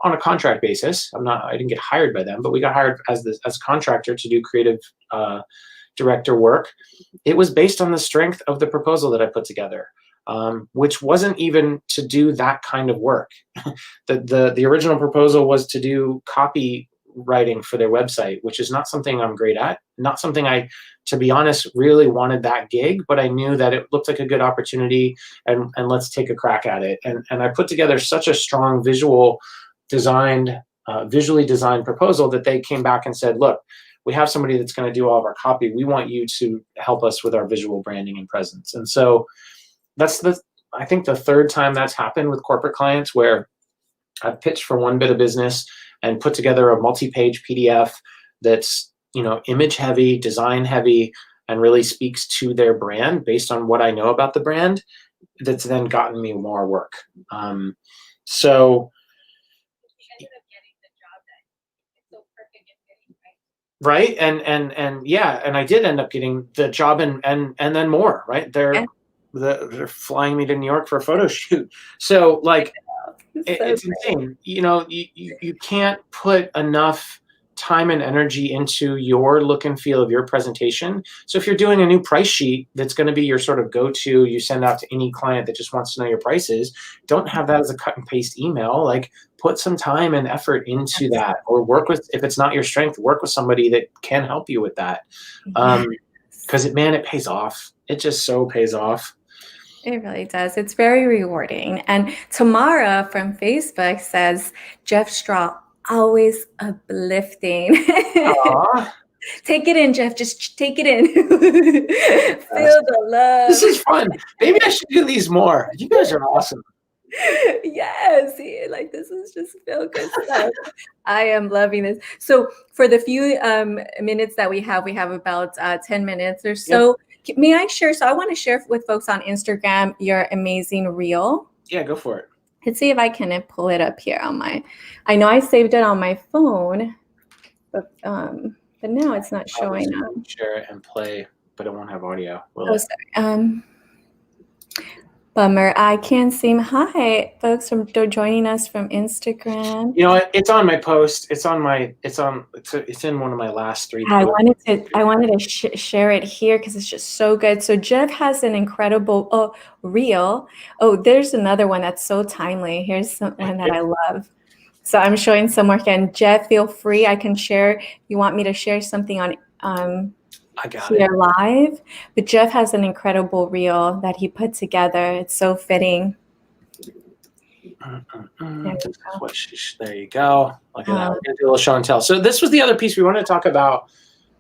on a contract basis. I didn't get hired by them, but we got hired as a contractor to do creative director work. It was based on the strength of the proposal that I put together. Which wasn't even to do that kind of work. The original proposal was to do copywriting for their website, which is not something I'm great at, not something I, to be honest, really wanted that gig, but I knew that it looked like a good opportunity and let's take a crack at it. And I put together such a strong visually designed proposal that they came back and said, look, we have somebody that's going to do all of our copy. We want you to help us with our visual branding and presence. And so I think the third time that's happened with corporate clients where I've pitched for one bit of business and put together a multi-page PDF that's, you know, image heavy, design heavy, and really speaks to their brand based on what I know about the brand. That's then gotten me more work. So. Right. And yeah, and I did end up getting the job and then more, right? They're flying me to New York for a photo shoot. So like, it's insane. You know, you can't put enough time and energy into your look and feel of your presentation. So if you're doing a new price sheet that's going to be your sort of go-to, you send out to any client that just wants to know your prices, don't have that as a cut and paste email. Like put some time and effort into that, or work with, if it's not your strength, work with somebody that can help you with that. Because it pays off. It just so pays off. It really does. It's very rewarding. And Tamara from Facebook says, Jeff Straw, always uplifting. Take it in, Jeff. Just take it in. Feel the love. This is fun. Maybe I should do these more. You guys are awesome. Yes, like this is just feel good stuff. I am loving this. So for the few minutes that we have about 10 minutes or so. Yep. May I share? So I want to share with folks on Instagram your amazing reel. Yeah, go for it. Let's see if I can pull it up here on I know I saved it on my phone, but now it's not showing up. Share it and play, but it won't have audio. Sorry. Bummer. I can't seem. Hi, folks from joining us from Instagram. You know what? It's on my post. It's in one of my last 3 I wanted to share it here because it's just so good. So Jeff has an incredible reel. Oh, there's another one that's so timely. Here's one that I love. So I'm showing some work, and Jeff, feel free. I can share. You want me to share something on I got here live, but Jeff has an incredible reel that he put together. It's so fitting. There you go. Look at that. We're gonna do a little show and tell. So this was the other piece we wanted to talk about.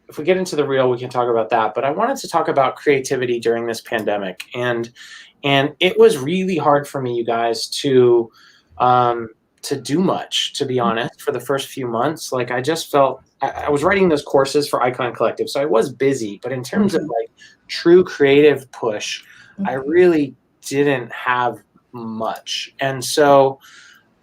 If we get into the reel, we can talk about that. But I wanted to talk about creativity during this pandemic, and it was really hard for me, you guys, to do much, to be honest, for the first few months. Like I just felt I was writing those courses for Icon Collective, so I was busy. But in terms of like true creative push, I really didn't have much. And so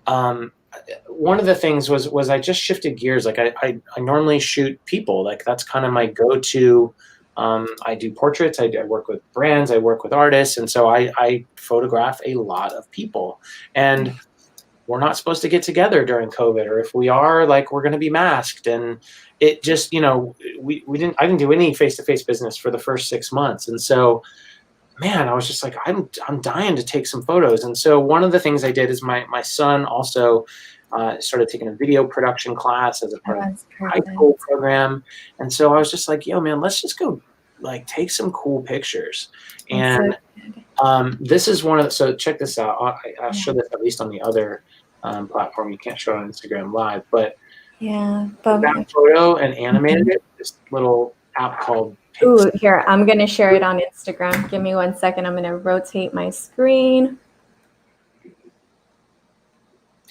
one of the things was I just shifted gears. Like I normally shoot people. Like that's kind of my go-to. I do portraits. I work with brands. I work with artists. And so I photograph a lot of people. And we're not supposed to get together during COVID, or if we are, like, we're going to be masked. And it just, you know, I didn't do any face-to-face business for the first 6 months. And so, man, I was just like, I'm dying to take some photos. And so one of the things I did is my son also Started taking a video production class as a part of That's the high perfect. school program. And so I was just like, yo, man, let's just go like take some cool pictures. That's so And good. this is one of the, so check this out. I'll Yeah. show this at least on the other platform. You can't show it on Instagram Live, but Yeah, but that photo and animated it, this little app called ooh, here, I'm gonna share it on Instagram. Give me 1 second. I'm gonna rotate my screen.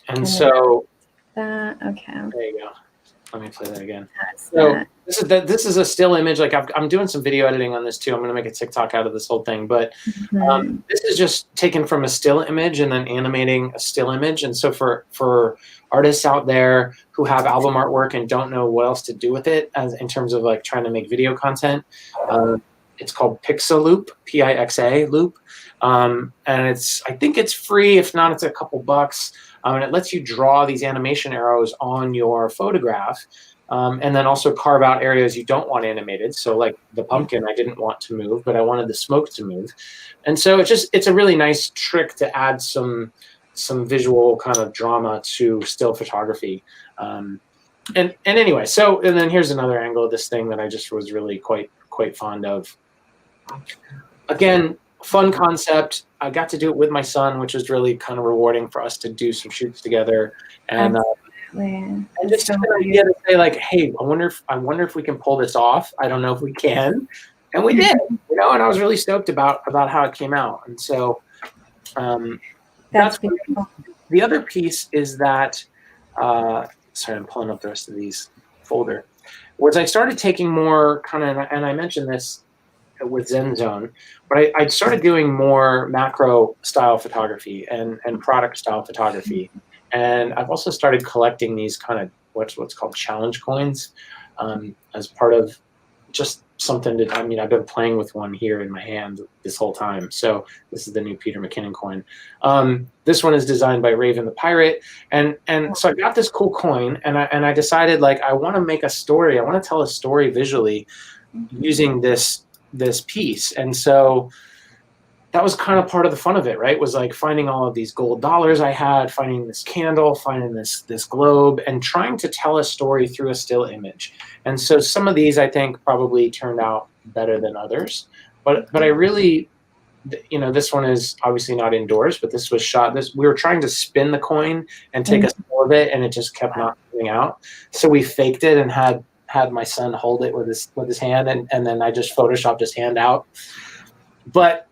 And so Okay. there you go. Let me play that again. That's So that. this is a still image. Like I'm doing some video editing on this too. I'm going to make a TikTok out of this whole thing. But this is just taken from a still image and then animating a still image. And so for artists out there who have album artwork and don't know what else to do with it, as in terms of like trying to make video content, it's called Pixaloop, Pixa Loop, and I think it's free. If not, it's a couple bucks. And it lets you draw these animation arrows on your photograph, and then also carve out areas you don't want animated. So like the pumpkin, I didn't want to move, but I wanted the smoke to move. And so it's a really nice trick to add some visual kind of drama to still photography. And anyway, and then here's another angle of this thing that I just was really quite fond of. Again, fun concept. I got to do it with my son, which was really kind of rewarding for us to do some shoots together. And just an idea to say like, hey, I wonder if we can pull this off. I don't know if we can, and we did. And I was really stoked about how it came out. And so that's beautiful. The other piece is that. Sorry, I'm pulling up the rest of these folder. Was I started taking more kind of, and I mentioned this with ZenZone, but I started doing more macro style photography and product style photography. And I've also started collecting these kind of what's called challenge coins as part of just something that, I've been playing with one here in my hand this whole time. So this is the new Peter McKinnon coin. This one is designed by Raven the Pirate. And so I got this cool coin and I decided like, I want to make a story. I want to tell a story visually using this piece. And so that was kind of part of the fun of it, right? Was like finding all of these gold dollars I had, finding this candle, finding this globe, and trying to tell a story through a still image. And so some of these I think probably turned out better than others. But I really, this one is obviously not indoors, but this was shot. We were trying to spin the coin and take a still of it, and it just kept not coming out. So we faked it and had my son hold it with his hand, and then I just photoshopped his hand out. But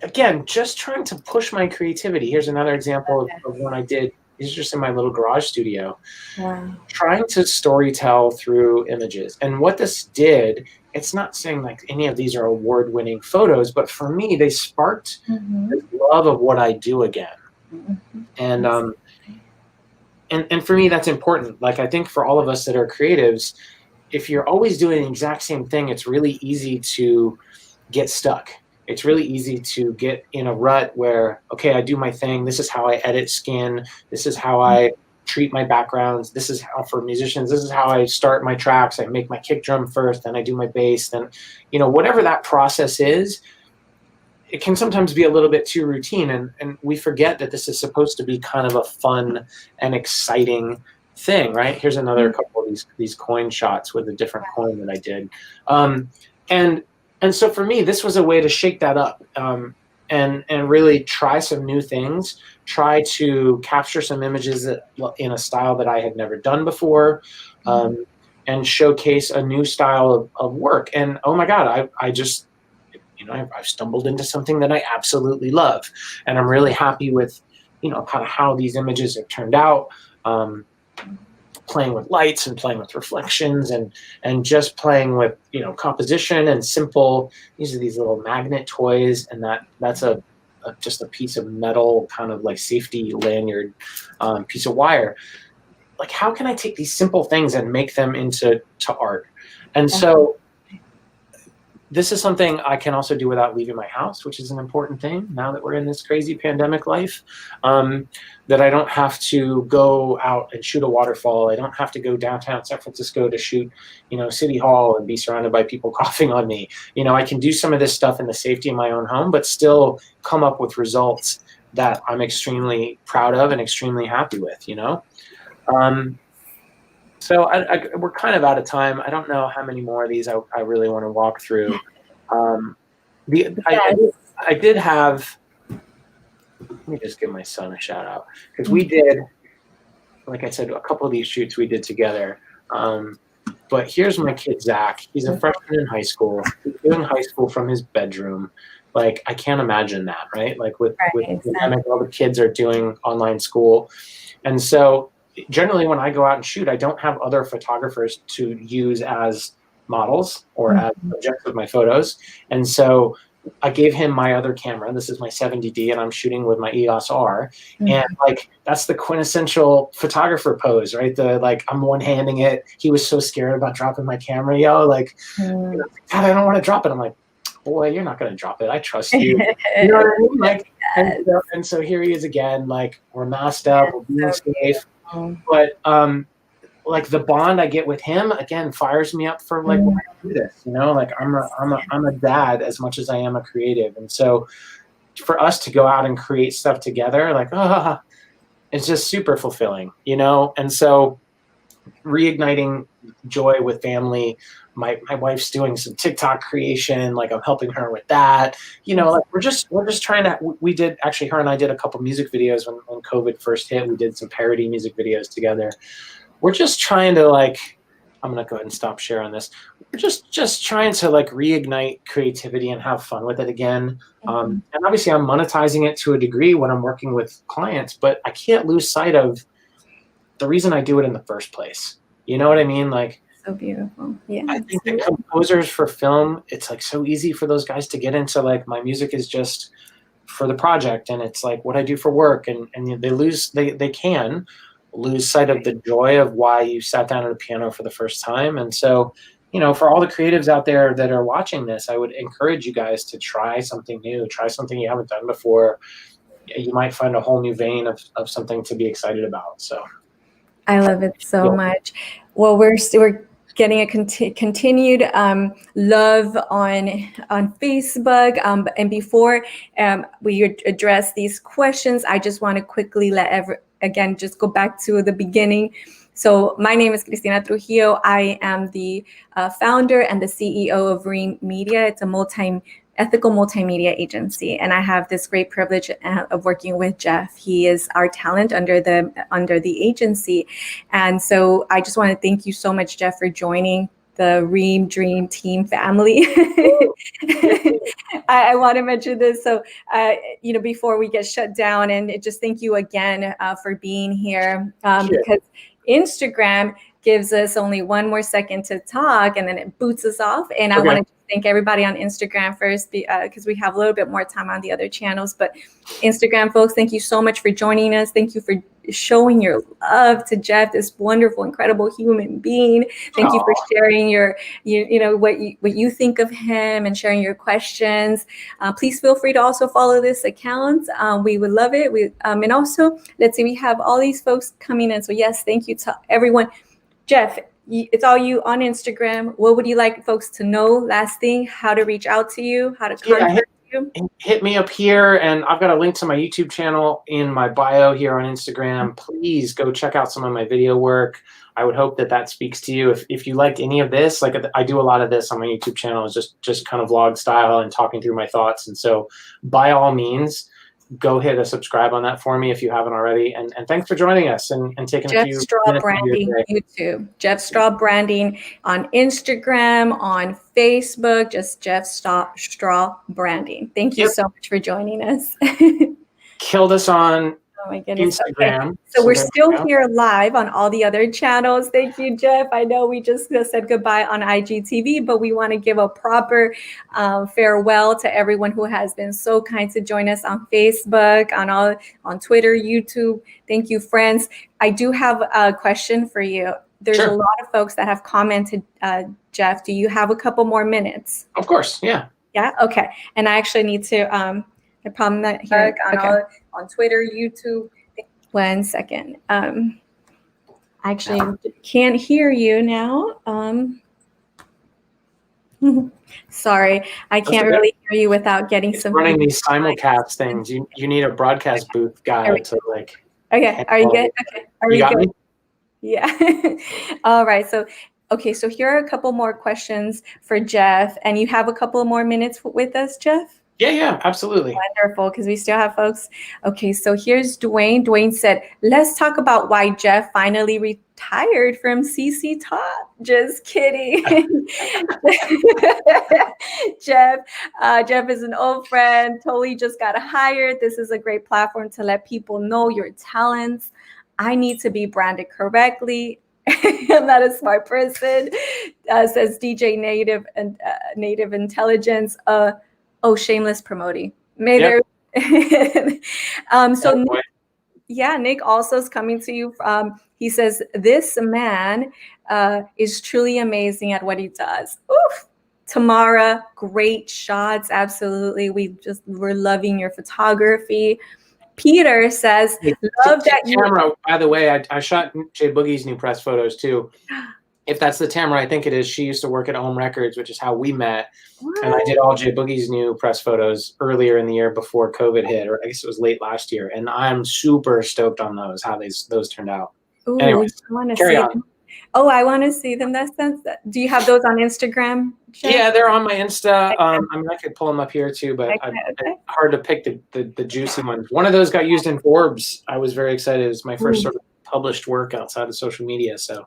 again, just trying to push my creativity. Here's another example of one I did. It's just in my little garage studio. Wow. Trying to storytell through images. And what this did, it's not saying like any of these are award-winning photos, but for me, they sparked the love of what I do again. And for me, that's important. Like I think for all of us that are creatives, if you're always doing the exact same thing, it's really easy to get stuck. It's really easy to get in a rut where, okay, I do my thing. This is how I edit skin. This is how I treat my backgrounds. This is how, for musicians, this is how I start my tracks. I make my kick drum first, then I do my bass. Then, whatever that process is, it can sometimes be a little bit too routine. And we forget that this is supposed to be kind of a fun and exciting thing, right? Here's another couple of these coin shots with a different coin that I did. And so for me, this was a way to shake that up and really try some new things, try to capture some images in a style that I had never done before, and showcase a new style of work. And oh my God, I just, I've stumbled into something that I absolutely love. And I'm really happy with, kind of how these images have turned out. Playing with lights and playing with reflections and just playing with composition and simple. These are these little magnet toys, and that's just a piece of metal, kind of like safety lanyard, piece of wire. Like, how can I take these simple things and make them into art? And so this is something I can also do without leaving my house, which is an important thing now that we're in this crazy pandemic life, that I don't have to go out and shoot a waterfall. I don't have to go downtown San Francisco to shoot, City Hall and be surrounded by people coughing on me. I can do some of this stuff in the safety of my own home, but still come up with results that I'm extremely proud of and extremely happy with, you know? So we're kind of out of time. I don't know how many more of these I really want to walk through. Um, Yes. I did have, let me just give my son a shout out, because we did, like I said, a couple of these shoots we did together. But here's my kid, Zach. He's a freshman in high school. He's doing high school from his bedroom. Like, I can't imagine that, right? Like with Right. the pandemic, all the kids are doing online school. And so generally when I go out and shoot, I don't have other photographers to use as models or as subjects of my photos. And so I gave him my other camera. This is my 70D, and I'm shooting with my EOS R. And like, that's the quintessential photographer pose, right? The like, I'm one-handing it. He was so scared about dropping my camera, like, God, I don't want to drop it. I'm like, boy, you're not going to drop it. I trust you. You know what I mean? Like, and so here he is again. Like, we're masked up, we're being safe, but like the bond I get with him again fires me up for like when I do this. Like I'm a dad as much as I am a creative, and so for us to go out and create stuff together, like it's just super fulfilling, And so reigniting joy with family. My wife's doing some TikTok creation, like I'm helping her with that. Like we're just trying to. We did actually, her and I did a couple music videos when COVID first hit. We did some parody music videos together. We're just trying to like, I'm gonna go ahead and stop sharing this. We're just trying to like reignite creativity and have fun with it again. And obviously I'm monetizing it to a degree when I'm working with clients, but I can't lose sight of the reason I do it in the first place. You know what I mean? Like, so beautiful. Yeah. I think the composers for film, it's like so easy for those guys to get into like, my music is just for the project, and it's like what I do for work, and they can lose sight of the joy of why you sat down at a piano for the first time. And so, for all the creatives out there that are watching this, I would encourage you guys to try something new, try something you haven't done before. You might find a whole new vein of something to be excited about. So I love it so much. Well, we're getting a continued love on Facebook. And before we address these questions, I just want to quickly again just go back to the beginning. So my name is Cristina Trujillo. I am the founder and the CEO of Ream Media. It's a ethical multimedia agency, and I have this great privilege of working with Jeff. He is our talent under the agency, and so I just want to thank you so much, Jeff, for joining the Ream Dream Team family. I want to mention this, so before we get shut down, and just thank you again for being here, because Instagram gives us only one more second to talk, and then it boots us off. And I want to thank everybody on Instagram first, because we have a little bit more time on the other channels. But Instagram folks, thank you so much for joining us. Thank you for showing your love to Jeff, this wonderful, incredible human being. Thank you for sharing what you think of him and sharing your questions. Please feel free to also follow this account. We would love it. And also, let's see, we have all these folks coming in. So yes, thank you to everyone. Jeff, it's all you on Instagram. What would you like folks to know? Last thing, how to reach out to you, how to contact you? Hit me up here, and I've got a link to my YouTube channel in my bio here on Instagram. Please go check out some of my video work. I would hope that speaks to you. If you liked any of this, like I do a lot of this on my YouTube channel, is just kind of vlog style and talking through my thoughts. And so by all means, go hit a subscribe on that for me if you haven't already. And thanks for joining us and taking Jeff a few Straw minutes Branding YouTube, Jeff Straw Branding on Instagram, on Facebook, just Jeff Straw Branding. Thank you so much for joining us. Killed us on Oh my goodness. Instagram. Okay. So we're still here live on all the other channels. Thank you, Jeff. I know we just said goodbye on IGTV, but we want to give a proper farewell to everyone who has been so kind to join us on Facebook, on Twitter, YouTube. Thank you, friends. I do have a question for you. There's a lot of folks that have commented, Jeff. Do you have a couple more minutes? Of course, yeah. Yeah, okay. And I actually need to, I problem that here on Twitter, YouTube. 1 second. I actually can't hear you now. Sorry, I That's can't okay. really hear you without getting It's some running feedback. these simulcast things. You need a broadcast booth There guy we to like. go. Okay, are you good? Okay, are You we got good? me? Yeah. All right. So, okay. So here are a couple more questions for Jeff, and you have a couple more minutes with us, Jeff? Yeah, absolutely. Wonderful, because we still have folks. Okay, so here's Dwayne. Dwayne said, let's talk about why Jeff finally retired from CC Top. Just kidding. Jeff, Jeff is an old friend, totally just got hired. This is a great platform to let people know your talents. I need to be branded correctly. I'm not a smart person, says DJ Native and Native Intelligence. Oh, shameless promoting. May Yep. there. So Oh, Nick, yeah, Nick also is coming to you. He says this man is truly amazing at what he does. Oof. Tamara, great shots. Absolutely, we're loving your photography. Peter says, love that you. Tamara, by the way, I shot Jay Boogie's new press photos too. If that's the Tamara, I think it is. She used to work at Home Records, which is how we met. What? And I did all Jay Boogie's new press photos earlier in the year before COVID hit, or I guess it was late last year. And I'm super stoked on those, how those turned out. Ooh, Anyways, I want to carry see on. them. Oh, I want to see them. Do you have those on Instagram, Jeff? Yeah, they're on my Insta. I mean, I could pull them up here too, but Okay. hard to pick the juicy ones. One of those got used in Forbes. I was very excited. It was my first sort of published work outside of social media. So,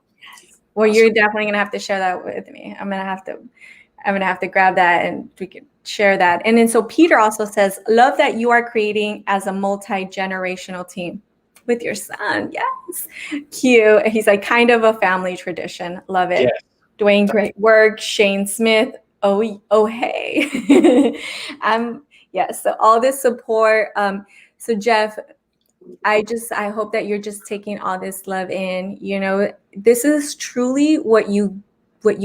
well, awesome. You're definitely gonna have to share that with me. I'm gonna have to grab that and we can share that. And then so Peter also says, love that you are creating as a multi-generational team with your son. Yes, cute. He's like kind of a family tradition. Love it. yeah. Dwayne, great work. Shane Smith. Oh, hey. Yes. So all this support. So Jeff, I hope that you're just taking all this love in. You know, this is truly what you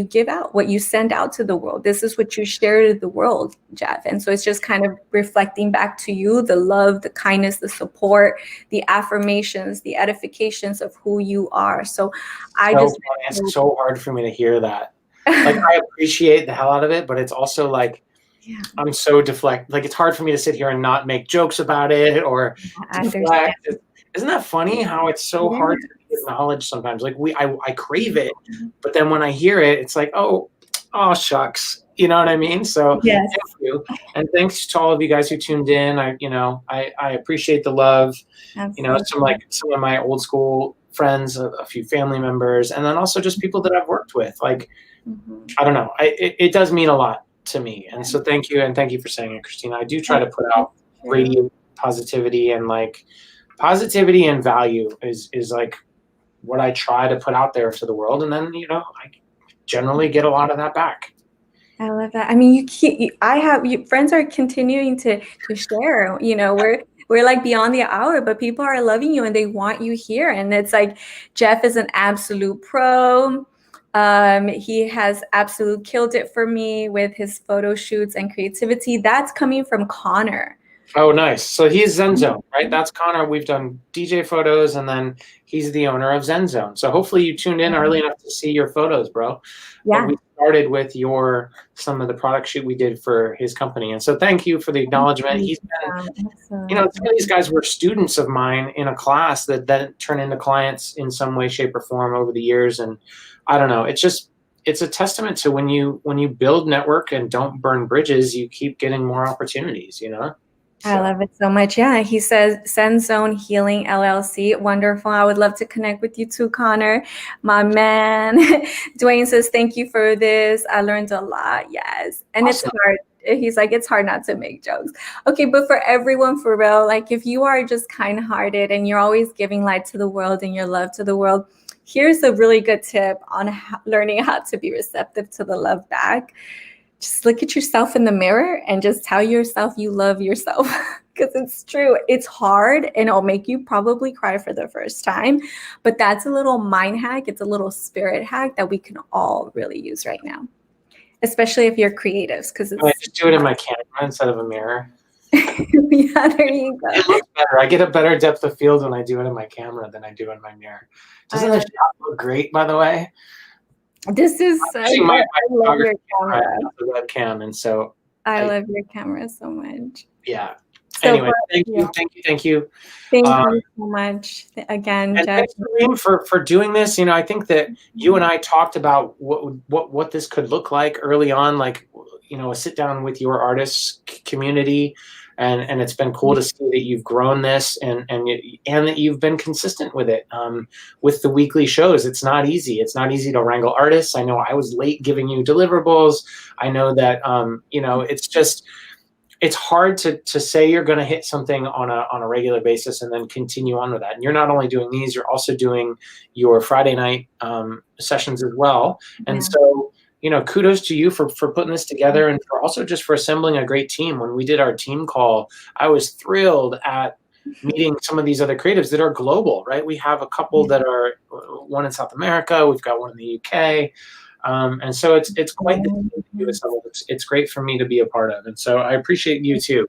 give out, what you send out to the world. This is what you share to the world, Jeff. And so it's just kind of reflecting back to you the love, the kindness, the support, the affirmations, the edifications of who you are. So it's so hard for me to hear that. Like, I appreciate the hell out of it, but it's also like, yeah. I'm so deflect. Like, it's hard for me to sit here and not make jokes about it or deflect. Isn't that funny how it's so hard to acknowledge sometimes? Like, I crave it, but then when I hear it, it's like, oh shucks. You know what I mean? So yes. Thank you. And thanks to all of you guys who tuned in. I appreciate the love. Absolutely. Some of my old school friends, a few family members, and then also just people that I've worked with. Like, I don't know. It does mean a lot to me. And so thank you. And thank you for saying it, Christina. I do try to put out radiant positivity, and like positivity and value is like what I try to put out there to the world. And then, I generally get a lot of that back. I love that. I mean, friends are continuing to share, we're like beyond the hour, but people are loving you and they want you here. And it's like, Jeff is an absolute pro. He has absolutely killed it for me with his photo shoots and creativity. That's coming from Connor. Oh, nice. So he's ZenZone, right? That's Connor. We've done DJ photos, and then he's the owner of ZenZone. So hopefully you tuned in early enough to see your photos, bro. Yeah. But we started with some of the product shoot we did for his company. And so thank you for the acknowledgement. He's been, some of these guys were students of mine in a class that then turned into clients in some way, shape, or form over the years. And I don't know, it's a testament to when you build network and don't burn bridges, you keep getting more opportunities, So. I love it so much. Yeah, he says ZenZone Healing LLC. Wonderful. I would love to connect with you too, Connor, my man. Dwayne says, thank you for this. I learned a lot. Yes. And awesome. It's hard. He's like, it's hard not to make jokes. Okay, but for everyone, for real, like if you are just kind-hearted and you're always giving light to the world and your love to the world, here's a really good tip on learning how to be receptive to the love back. Just look at yourself in the mirror and just tell yourself you love yourself, because it's true. It's hard and it'll make you probably cry for the first time, but that's a little mind hack. It's a little spirit hack that we can all really use right now, especially if you're creatives. Because I just do it in my camera instead of a mirror. Yeah, there you go. It looks better. I get a better depth of field when I do it in my camera than I do in my mirror. Doesn't the shot look great, by the way? This is so Using good. my I love your photography camera camera. as the webcam, and so I love your camera so much. yeah. So Anyway, proud of you. thank you. Thank Um, you so much again, and Jeff. thanks, Kareem, for doing this. I think that you and I talked about what this could look like early on, like a sit down with your artists community, and it's been cool to see that you've grown this and that you've been consistent with it. With the weekly shows, it's not easy. It's not easy to wrangle artists. I know I was late giving you deliverables. I know that it's hard to say you're going to hit something on a regular basis and then continue on with that. And you're not only doing these, you're also doing your Friday night sessions as well. And so, kudos to you for putting this together and for also just for assembling a great team. When we did our team call, I was thrilled at meeting some of these other creatives that are global, right? We have a couple that are one in South America. We've got one in the UK. And so it's quite the team to do this. It's great for me to be a part of, and so I appreciate you too.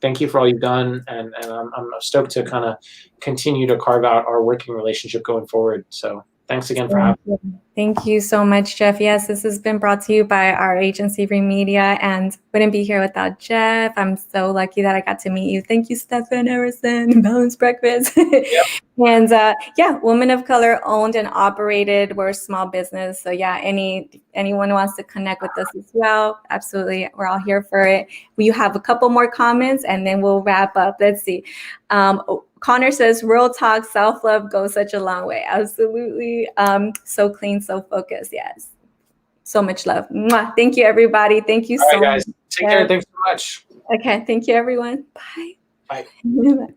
Thank you for all you've done, and I'm stoked to kind of continue to carve out our working relationship going forward. So thanks again for having me. Thank you so much, Jeff. Yes, this has been brought to you by our agency, Remedia, and wouldn't be here without Jeff. I'm so lucky that I got to meet you. Thank you, Stefan Harrison, Balanced Breakfast. Yep. And women of color owned and operated. We're a small business. So anyone wants to connect with us as well, absolutely. We're all here for it. You have a couple more comments and then we'll wrap up. Let's see. Connor says, real talk, self-love goes such a long way. Absolutely. So clean, so focused. Yes. So much love. Mwah. Thank you, everybody. Thank you so much. All right, guys. Take care. Thanks so much. Okay. Thank you, everyone. Bye. Bye.